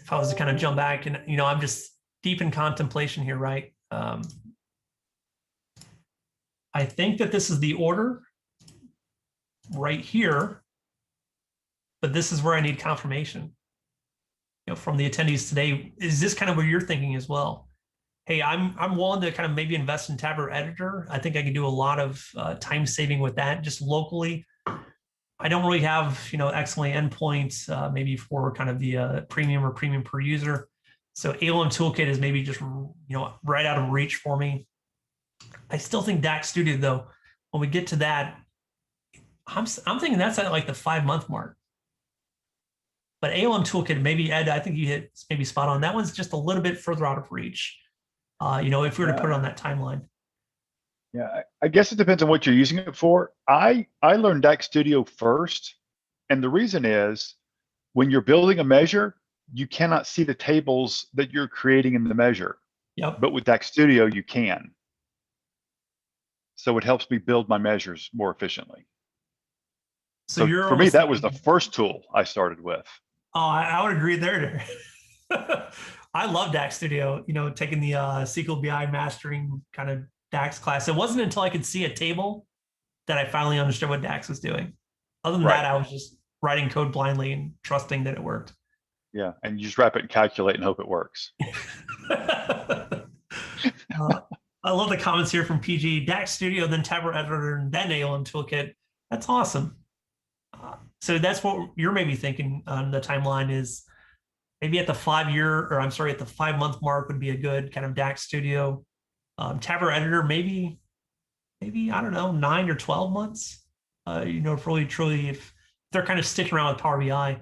If I was to kind of jump back and, I'm just deep in contemplation here, right? I think that this is the order right here, but this is where I need confirmation, from the attendees today. Is this kind of what you're thinking as well? Hey, I'm willing to kind of maybe invest in Tableau Editor. I think I can do a lot of time saving with that just locally. I don't really have, excellent endpoints, maybe for kind of the premium or premium per user. So ALM Toolkit is maybe just, right out of reach for me. I still think DAX Studio, though, when we get to that, I'm thinking that's at like the 5-month mark. But ALM Toolkit, maybe Ed, I think you hit maybe spot on. That one's just a little bit further out of reach. If we were to put it on that timeline. Yeah, I guess it depends on what you're using it for. I learned DAX Studio first, and the reason is when you're building a measure, you cannot see the tables that you're creating in the measure. Yep. But with DAX Studio, you can. So it helps me build my measures more efficiently. So for me, that was the first tool I started with. Oh, I would agree there. I love DAX Studio, taking the SQL BI mastering kind of DAX class. It wasn't until I could see a table that I finally understood what DAX was doing. Other than that, I was just writing code blindly and trusting that it worked. Yeah, and you just wrap it and calculate and hope it works. I love the comments here from PG. DAX Studio, then Tableau Editor, and then ALM Toolkit. That's awesome. So that's what you're maybe thinking on the timeline is maybe at the 5-month mark would be a good kind of DAX Studio. Tableau Editor, maybe, I don't know, 9 or 12 months. If really, truly, if they're kind of sticking around with Power BI.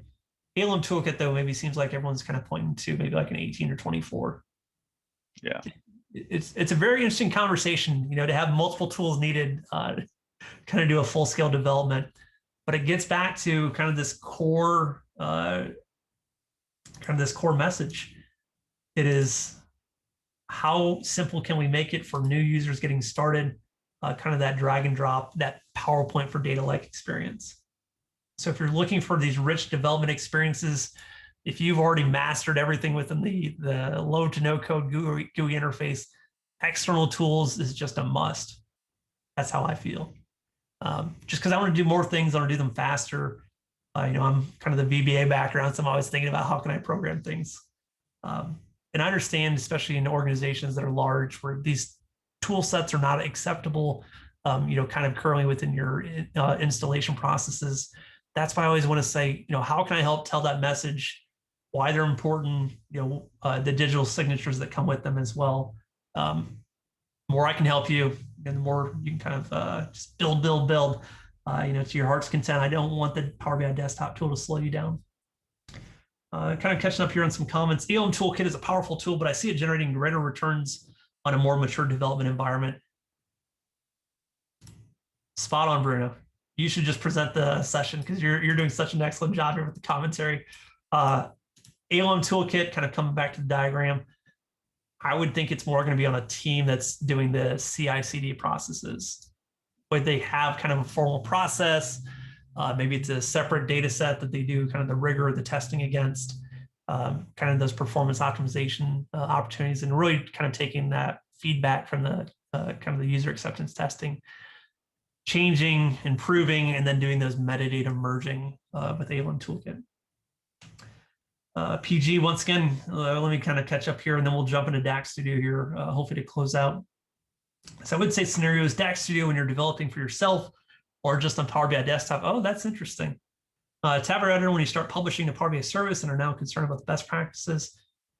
ALM Toolkit, though, maybe seems like everyone's kind of pointing to maybe like an 18 or 24. Yeah. It's a very interesting conversation, to have multiple tools needed to kind of do a full-scale development. But it gets back to kind of this core message. It is how simple can we make it for new users getting started, kind of that drag and drop, that PowerPoint for data-like experience. So if you're looking for these rich development experiences, if you've already mastered everything within the low to no code GUI interface, external tools is just a must. That's how I feel. Just because I want to do more things, I want to do them faster. I'm kind of the VBA background, so I'm always thinking about how can I program things. And I understand, especially in organizations that are large, where these tool sets are not acceptable, kind of currently within your installation processes. That's why I always want to say, how can I help tell that message, why they're important, the digital signatures that come with them as well. The more I can help you, and the more you can kind of just build, to your heart's content. I don't want the Power BI desktop tool to slow you down. Kind of catching up here on some comments. ALM Toolkit is a powerful tool, but I see it generating greater returns on a more mature development environment. Spot on, Bruno. You should just present the session because you're doing such an excellent job here with the commentary. ALM Toolkit, kind of coming back to the diagram, I would think it's more going to be on a team that's doing the CI/CD processes, where they have kind of a formal process. Maybe it's a separate data set that they do kind of the rigor of the testing against, kind of those performance optimization opportunities, and really kind of taking that feedback from the kind of the user acceptance testing, changing, improving, and then doing those metadata merging with ALM Toolkit. PG, once again, let me kind of catch up here, and then we'll jump into DAX Studio here, hopefully to close out. So I would say scenarios, DAX Studio when you're developing for yourself or just on Power BI desktop. Oh, that's interesting. Tableau Editor when you start publishing a Power BI service and are now concerned about the best practices.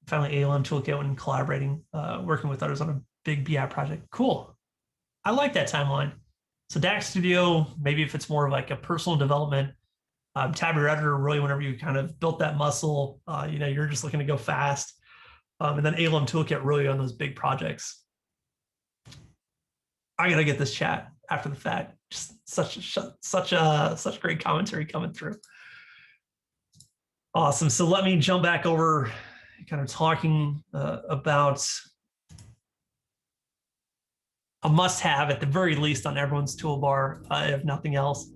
Finally, ALM Toolkit when collaborating, working with others on a big BI project. Cool. I like that timeline. So DAX Studio, maybe if it's more of like a personal development, Tableau Editor, really whenever you kind of built that muscle, you're just looking to go fast. And then ALM Toolkit really on those big projects. I gotta get this chat after the fact. Just such great commentary coming through. Awesome. So let me jump back over, kind of talking about a must-have at the very least on everyone's toolbar, if nothing else.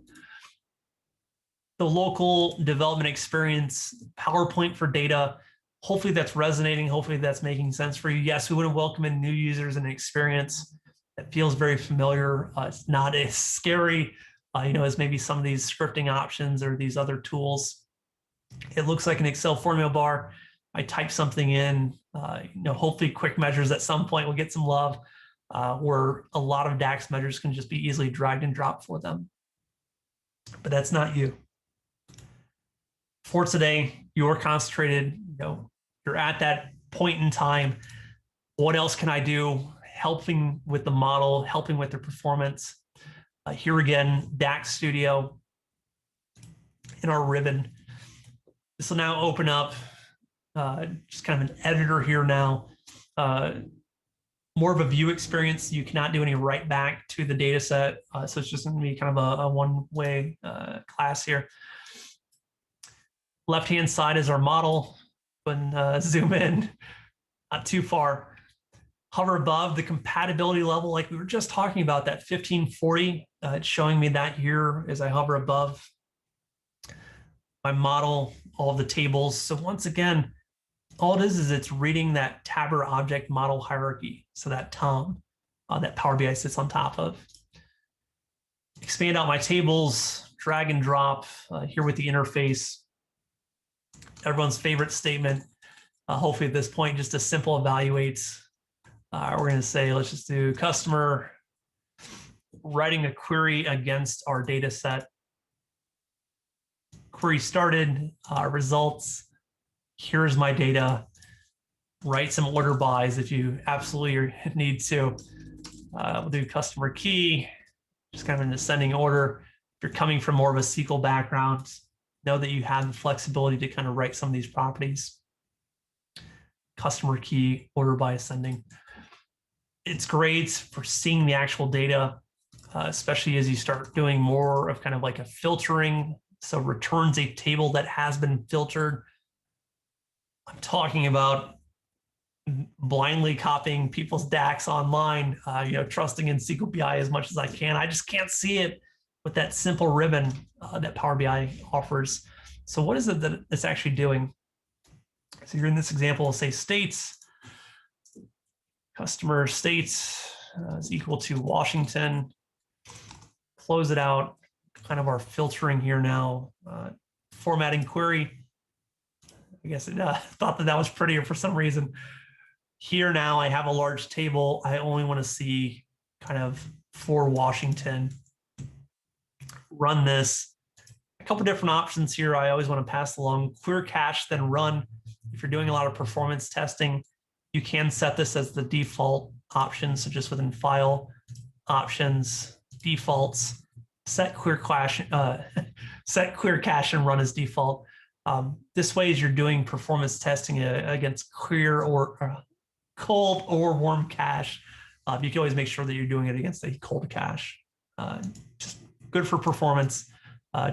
The local development experience, PowerPoint for data. Hopefully that's resonating. Hopefully that's making sense for you. Yes, we want to welcome in new users and experience that feels very familiar. It's not as scary, as maybe some of these scripting options or these other tools. It looks like an Excel formula bar. I type something in, hopefully quick measures at some point will get some love, where a lot of DAX measures can just be easily dragged and dropped for them. But that's not you. For today, you're concentrated, you're at that point in time. What else can I do? Helping with the model, helping with the performance. Here again, DAX Studio in our ribbon. This will now open up just kind of an editor here now. More of a view experience. You cannot do any write back to the data set. So it's just going to be kind of a one-way class here. Left-hand side is our model. When zoom in, not too far. Hover above the compatibility level, like we were just talking about, that 1540. It's showing me that here as I hover above my model, all of the tables. So once again, all it is it's reading that Tabber object model hierarchy. So that TOM that Power BI sits on top of. Expand out my tables, drag and drop here with the interface. Everyone's favorite statement. Hopefully at this point, just a simple evaluate. We're going to say, let's just do customer writing a query against our data set. Query started, results. Here's my data. Write some order bys if you absolutely need to. We'll do customer key, just kind of an ascending order. If you're coming from more of a SQL background, know that you have the flexibility to kind of write some of these properties. Customer key, order by ascending. It's great for seeing the actual data, especially as you start doing more of kind of like a filtering. So returns a table that has been filtered. I'm talking about blindly copying people's DAX online, trusting in SQL BI as much as I can. I just can't see it with that simple ribbon that Power BI offers. So what is it that it's actually doing? So you're in this example, we'll say states, customer states is equal to Washington. Close it out, kind of our filtering here now. Formatting query. I guess it thought that was prettier for some reason. Here now I have a large table. I only want to see kind of for Washington. Run this. A couple different options here I always want to pass along. Clear cache, then run. If you're doing a lot of performance testing, you can set this as the default option. So just within file, options, defaults, set clear cache and run as default. This way, as you're doing performance testing against clear or cold or warm cache, you can always make sure that you're doing it against a cold cache. Just good for performance,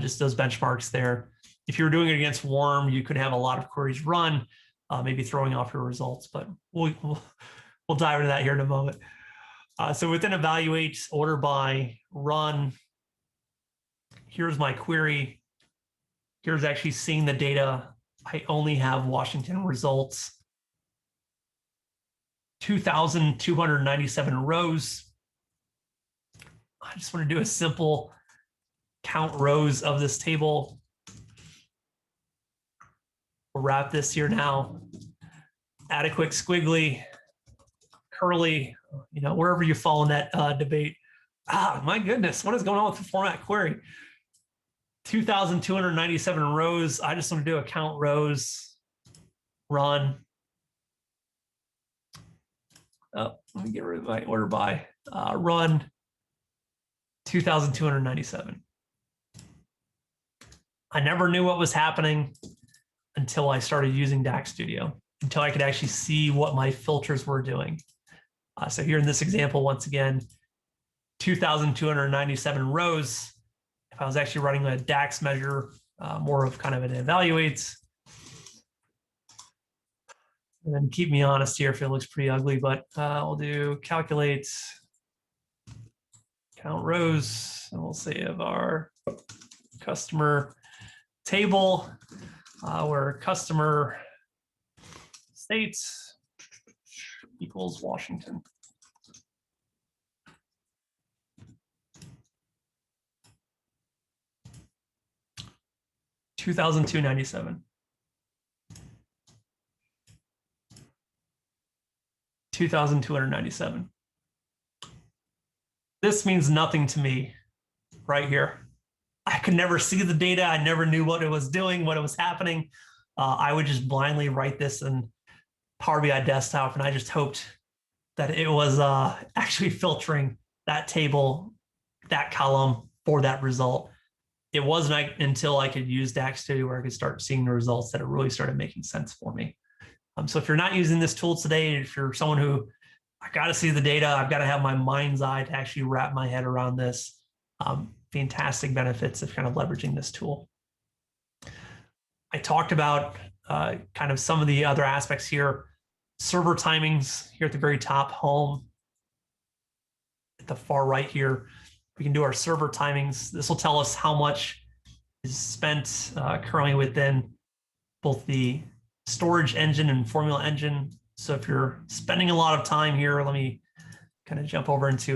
just those benchmarks there. If you're doing it against warm, you could have a lot of queries run, maybe throwing off your results, but we'll dive into that here in a moment. So within evaluate, order by, run, here's my query. Here's actually seeing the data. I only have Washington results. 2,297 rows. I just want to do a simple count rows of this table. We'll wrap this here now. Add a quick squiggly, curly, wherever you fall in that debate. My goodness, what is going on with the format query? 2,297 rows. I just want to do a count rows, run. Oh, let me get rid of my order by. Run 2,297. I never knew what was happening until I started using DAX Studio, until I could actually see what my filters were doing. So here in this example, once again, 2,297 rows. If I was actually running a DAX measure, more of kind of an evaluates, And then keep me honest here if it looks pretty ugly, but we'll do calculate count rows, and we'll say of our customer table where customer states equals Washington. $2,297. $2,297. This means nothing to me right here. I could never see the data. I never knew what it was doing, what it was happening. I would just blindly write this in Power BI desktop, and I just hoped that it was actually filtering that table, that column for that result. It wasn't until I could use DAX Studio where I could start seeing the results that it really started making sense for me. So if you're not using this tool today, if you're someone who, I got to see the data, I've got to have my mind's eye to actually wrap my head around this, fantastic benefits of kind of leveraging this tool. I talked about kind of some of the other aspects here. Server timings here at the very top, home. At the far right here, we can do our server timings. This will tell us how much is spent currently within both the storage engine and formula engine. So if you're spending a lot of time here, let me kind of jump over into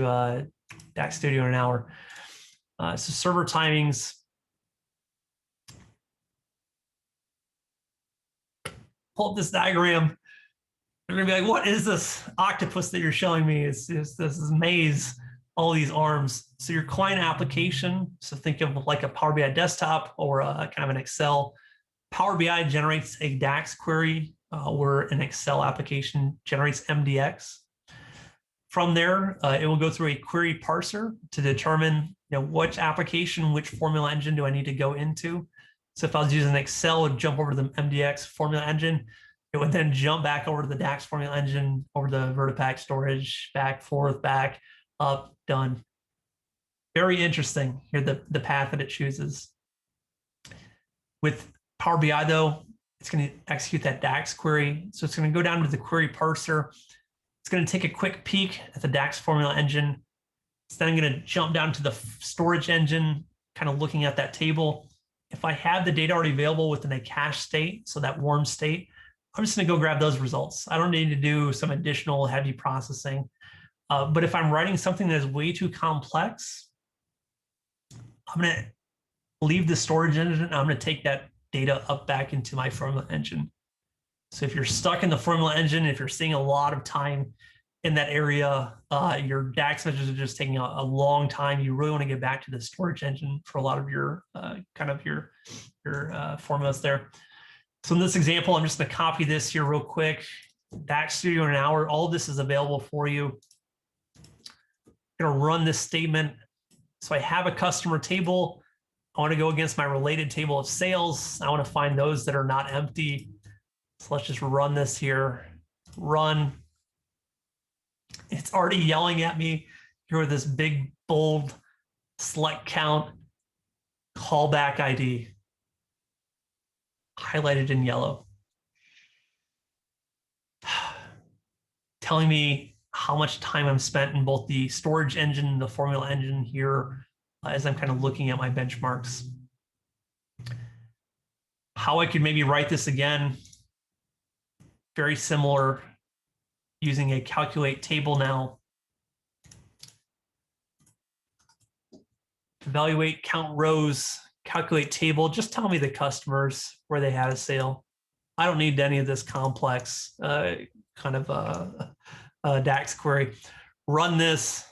DAX Studio in an hour. So server timings. Pull up this diagram. You're gonna be like, what is this octopus that you're showing me? It's this is maze, all these arms. So your client application, so think of like a Power BI desktop or a kind of an Excel. Power BI generates a DAX query where an Excel application generates MDX. From there, it will go through a query parser to determine which application, which formula engine do I need to go into. So if I was using Excel, it would jump over to the MDX formula engine. It would then jump back over to the DAX formula engine, over the Vertipack storage, back, forth, back, up, done. Very interesting here, the path that it chooses. With Power BI though, it's going to execute that DAX query. So it's going to go down to the query parser. It's going to take a quick peek at the DAX formula engine. It's then going to jump down to the storage engine, kind of looking at that table. If I have the data already available within a cache state, so that warm state, I'm just going to go grab those results. I don't need to do some additional heavy processing. But if I'm writing something that is way too complex, I'm going to leave the storage engine. I'm going to take that data up back into my formula engine. So if you're stuck in the formula engine, if you're seeing a lot of time in that area, your DAX measures are just taking a long time. You really want to get back to the storage engine for a lot of your your formulas there. So in this example, I'm just going to copy this here real quick. DAX Studio in an hour. All of this is available for you. I'm going to run this statement. So I have a customer table. I want to go against my related table of sales. I want to find those that are not empty. So let's just run this here. Run. It's already yelling at me here with this big, bold select count callback ID highlighted in yellow. Telling me how much time I'm spent in both the storage engine and the formula engine here as I'm kind of looking at my benchmarks. How I could maybe write this again, very similar, using a calculate table now. Evaluate, count rows, calculate table. Just tell me the customers where they had a sale. I don't need any of this complex kind of DAX query. Run this.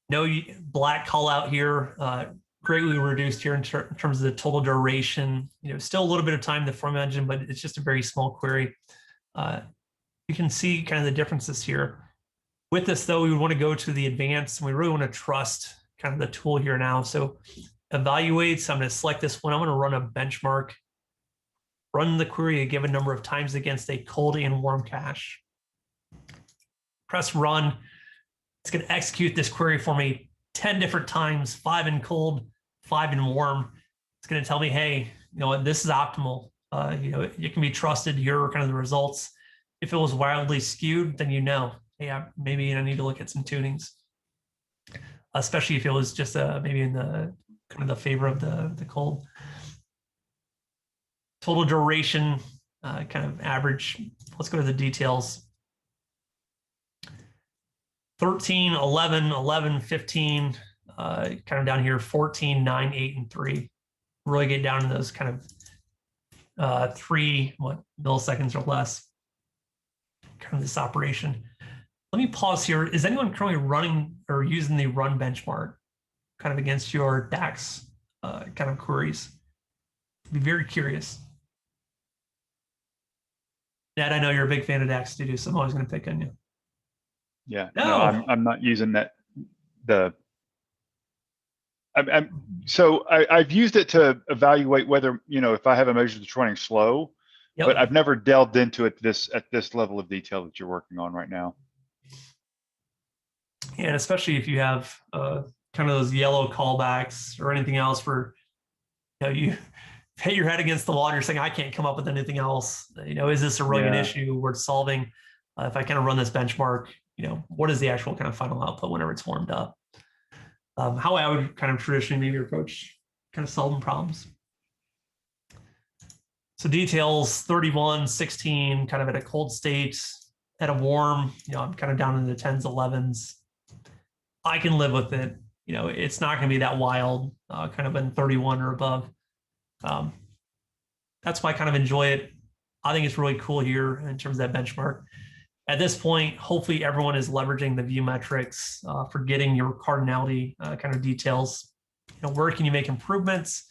No black call out here, greatly reduced here in terms of the total duration. Still a little bit of time in the formula engine, but it's just a very small query. You can see kind of the differences here. With this though, we would want to go to the advanced, and we really want to trust kind of the tool here now. So evaluate, so I'm going to select this one. I'm going to run a benchmark, run the query a given number of times against a cold and warm cache. Press run. It's going to execute this query for me 10 different times, 5 in cold, 5 in warm. It's going to tell me, hey, you know what, this is optimal. it can be trusted. Here are kind of the results. If it was wildly skewed, then hey, maybe I need to look at some tunings, especially if it was just maybe in the kind of the favor of the cold. Total duration, kind of average. Let's go to the details. 13, 11, 11, 15, kind of down here, 14, 9, 8, and 3. Really get down to those kind of 3 milliseconds or less, kind of this operation. Let me pause here. Is anyone currently running or using the run benchmark kind of against your DAX kind of queries? I'd be very curious. Dad, I know you're a big fan of DAX Studio, so I'm always going to pick on you. Yeah, no, I'm not using that. I've used it to evaluate whether, if I have a measure that's running slow, but I've never delved into it at this level of detail that you're working on right now. And especially if you have kind of those yellow callbacks or anything else where you hit your head against the wall and you're saying, I can't come up with anything else. Is this a really good issue worth solving? If I kind of run this benchmark, what is the actual kind of final output whenever it's warmed up? How I would kind of traditionally maybe approach kind of solving problems. So details 31, 16, kind of at a cold state, at a warm, I'm kind of down in the 10s, 11s. I can live with it. It's not going to be that wild, kind of in 31 or above. That's why I kind of enjoy it. I think it's really cool here in terms of that benchmark. At this point, hopefully everyone is leveraging the view metrics for getting your cardinality kind of details. Where can you make improvements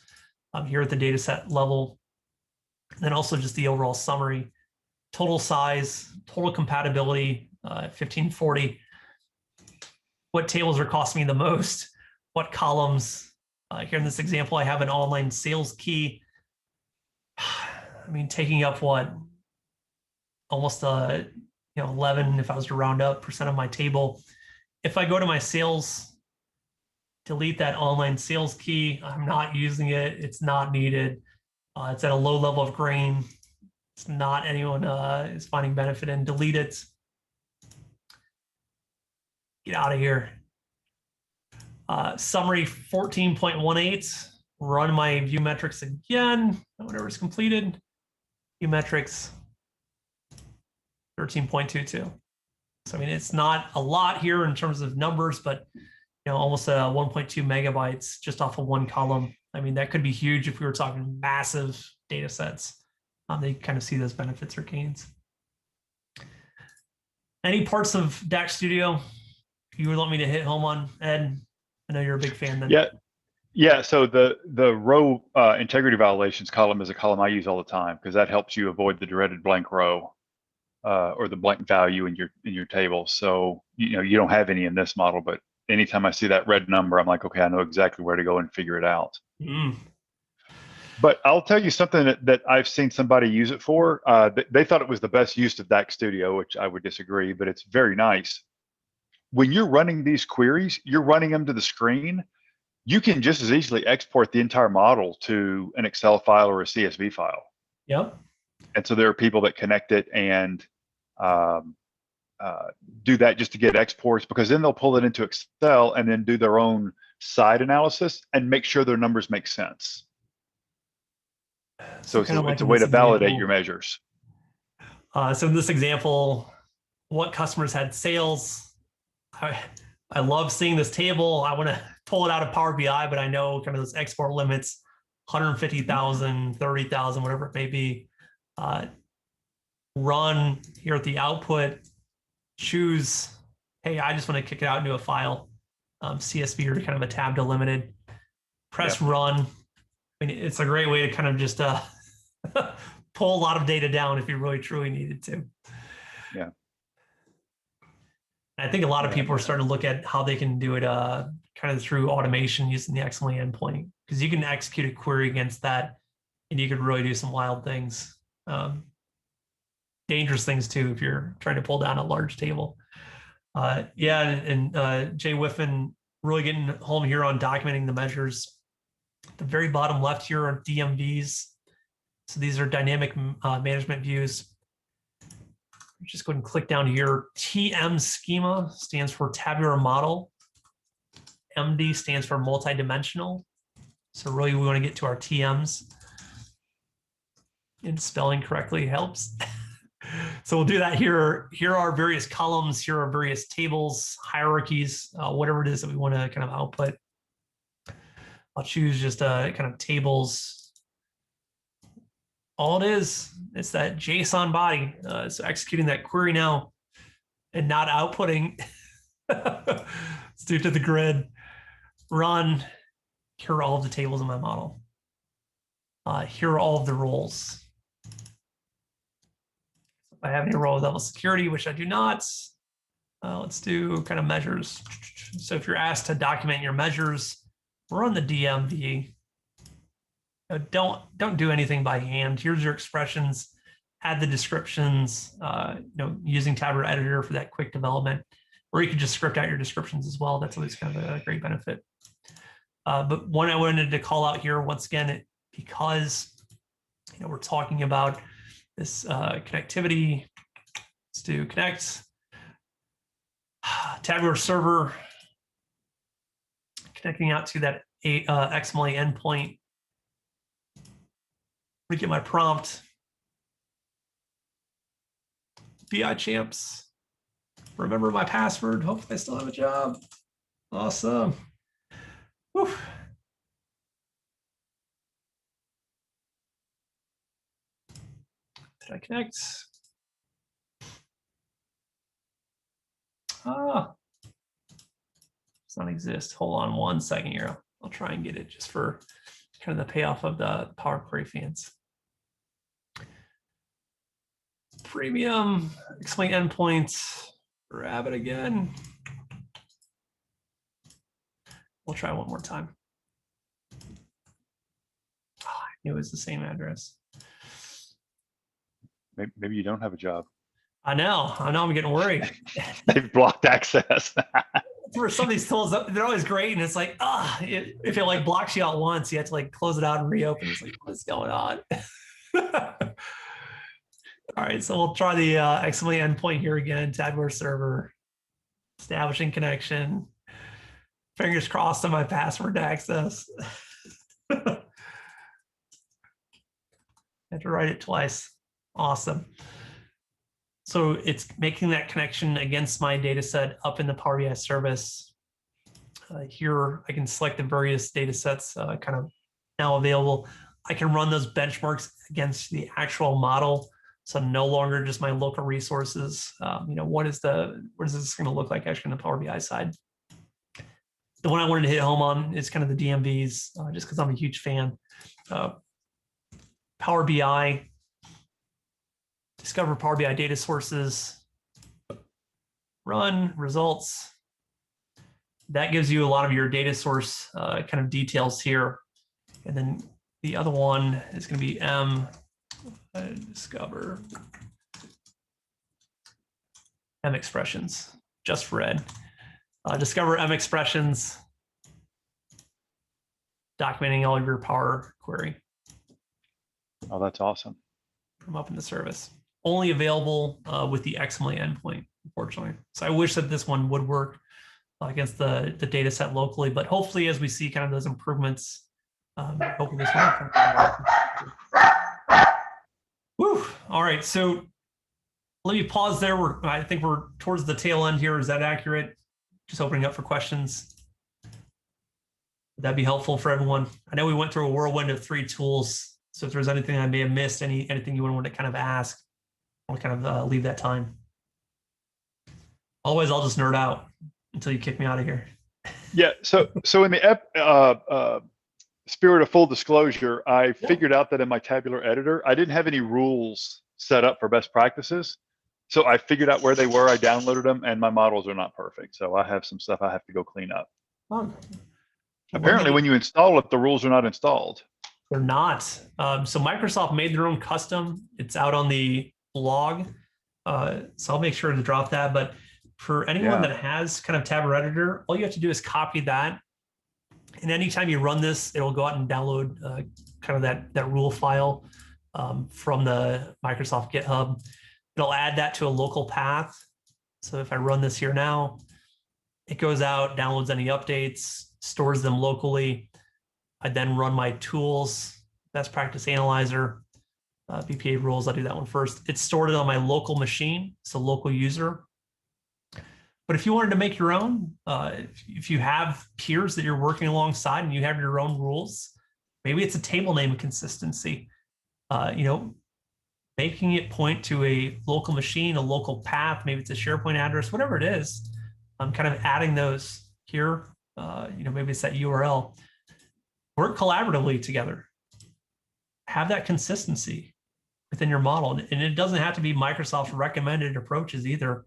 here at the data set level? And then also just the overall summary, total size, total compatibility, 1540. What tables are costing me the most? What columns? Here in this example, I have an online sales key. I mean, taking up what? Almost 11, if I was to round up, % of my table. If I go to my sales, delete that online sales key, I'm not using it. It's not needed. It's at a low level of grain. It's not anyone is finding benefit in. Delete it. Get out of here. Summary 14.18. Run my view metrics again. Whatever is completed. View metrics 13.22. So I mean, it's not a lot here in terms of numbers, but almost 1.2 megabytes just off of one column. I mean, that could be huge if we were talking massive data sets. They kind of see those benefits or gains. Any parts of DAX Studio you would want me to hit home on, Ed? I know you're a big fan then. Yeah. So the row integrity violations column is a column I use all the time because that helps you avoid the dreaded blank row or the blank value in your table. So you don't have any in this model, but anytime I see that red number, I'm like, okay, I know exactly where to go and figure it out. But I'll tell you something that I've seen somebody use it for. They thought it was the best use of DAX Studio, which I would disagree, but it's very nice. When you're running these queries, you're running them to the screen. You can just as easily export the entire model to an Excel file or a CSV file. Yep. And so there are people that connect it and do that just to get exports, because then they'll pull it into Excel and then do their own side analysis and make sure their numbers make sense. So it's a way to validate your measures. So in this example, what customers had sales? I love seeing this table. I want to pull it out of Power BI, but I know kind of those export limits, 150,000, 30,000, whatever it may be. Run here at the output, choose, hey, I just want to kick it out into a file, CSV or kind of a tab delimited. Press run. I mean, it's a great way to kind of just pull a lot of data down if you really truly needed to. Yeah. I think a lot of people are starting to look at how they can do it kind of through automation using the XML endpoint, because you can execute a query against that and you could really do some wild things. Dangerous things too if you're trying to pull down a large table. And Jay Whiffen really getting home here on documenting the measures. At the very bottom left here are DMVs. So these are dynamic management views. Just go ahead and click down here. TM schema stands for tabular model. MD stands for multidimensional. So really we want to get to our TMs. And spelling correctly helps. So we'll do that here. Here are various columns. Here are various tables, hierarchies, whatever it is that we want to kind of output. I'll choose just kind of tables. All it is, it's that JSON body. So executing that query now and not outputting. Let's do it to the grid. Run. Here are all of the tables in my model. Here are all of the roles. If I have any role level security, which I do not, let's do kind of measures. So if you're asked to document your measures, run the DMV. Don't do anything by hand. Here's your expressions. Add the descriptions. Using tabular editor for that quick development, or you could just script out your descriptions as well. That's always kind of a great benefit. But one I wanted to call out here once again, because we're talking about this connectivity. Let's do connect tabular server connecting out to that XML endpoint. Let me get my prompt. BI champs. Remember my password. Hopefully I still have a job. Awesome. Whew. Did I connect? Does not exist. Hold on one second here. I'll try and get it just for kind of the payoff of the Power Query fans. Premium, explain endpoints, grab it again. We'll try one more time. Oh, I knew it was the same address. Maybe you don't have a job. I know I'm getting worried. They've blocked access. For some of these tools, they're always great, and it's like, if it like blocks you out once, you have to like close it out and reopen. It's like, what's going on? All right, so we'll try the XML endpoint here again. Tabular server, establishing connection. Fingers crossed on my password to access. I have to write it twice. Awesome. So it's making that connection against my data set up in the Power BI service. Here, I can select the various data sets kind of now available. I can run those benchmarks against the actual model. So no longer just my local resources. What is this going to look like actually on the Power BI side? The one I wanted to hit home on is kind of the DMVs, just because I'm a huge fan. Power BI, discover Power BI data sources, run results. That gives you a lot of your data source kind of details here. And then the other one is going to be discover M expressions, just read. Discover M expressions, documenting all of your Power Query. Oh, that's awesome. From up in the service. Only available with the XML endpoint, unfortunately. So I wish that this one would work against the data set locally, but hopefully as we see kind of those improvements, hopefully this one will. Woo! All right, so let me pause there. I think we're towards the tail end here. Is that accurate? Just opening up for questions. Would that be helpful for everyone? I know we went through a whirlwind of 3 tools. So if there's anything I may have missed, anything you want to kind of ask, I'll kind of leave that time. Otherwise, I'll just nerd out until you kick me out of here. Yeah. So in the spirit of full disclosure, I figured out that in my tabular editor, I didn't have any rules set up for best practices. So I figured out where they were. I downloaded them, and my models are not perfect. So I have some stuff I have to go clean up. Apparently, when you install it, the rules are not installed. They're not. So Microsoft made their own custom. It's out on the blog. So I'll make sure to drop that. But for anyone that has kind of tabular editor, all you have to do is copy that. And anytime you run this, it'll go out and download kind of that rule file. from the Microsoft GitHub. It'll add that to a local path. So if I run this here now, it goes out, downloads any updates, stores them locally. I then run my tools, best practice analyzer, BPA rules. I'll do that one first. It's stored on my local machine, so local user. But if you wanted to make your own, if you have peers that you're working alongside and you have your own rules, maybe it's a table name consistency, making it point to a local machine, a local path, maybe it's a SharePoint address, whatever it is. I'm kind of adding those here. Maybe it's that URL. Work collaboratively together. Have that consistency within your model. And it doesn't have to be Microsoft's recommended approaches either.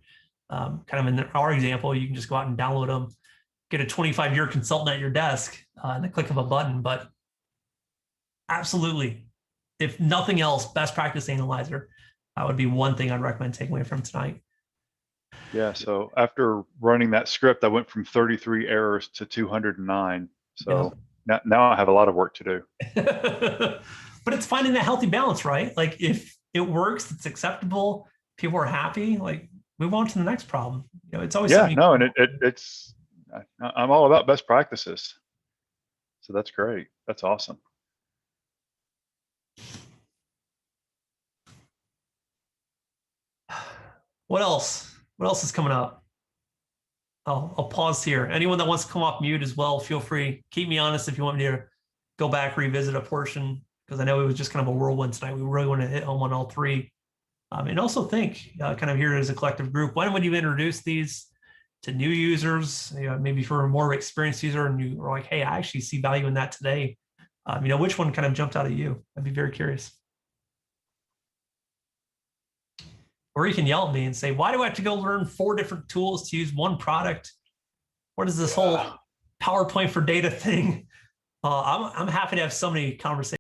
Kind of in our example, you can just go out and download them, get a 25-year consultant at your desk and the click of a button. But absolutely, if nothing else, best practice analyzer would be one thing I'd recommend taking away from tonight. Yeah, so after running that script, I went from 33 errors to 209. So now I have a lot of work to do. But it's finding that healthy balance, right? Like if it works, it's acceptable, people are happy, like move on to the next problem. It's always no, and it's I'm all about best practices. So that's great. That's awesome. What else? What else is coming up? I'll pause here. Anyone that wants to come off mute as well, feel free. Keep me honest if you want me to go back, revisit a portion, because I know it was just kind of a whirlwind tonight. We really want to hit home on all three. And also think, kind of here as a collective group, when would you introduce these to new users? Maybe for a more experienced user and you are like, hey, I actually see value in that today. Which one kind of jumped out at you? I'd be very curious. Or you can yell at me and say, why do I have to go learn 4 different tools to use one product? What is this whole PowerPoint for data thing? I'm happy to have so many conversations.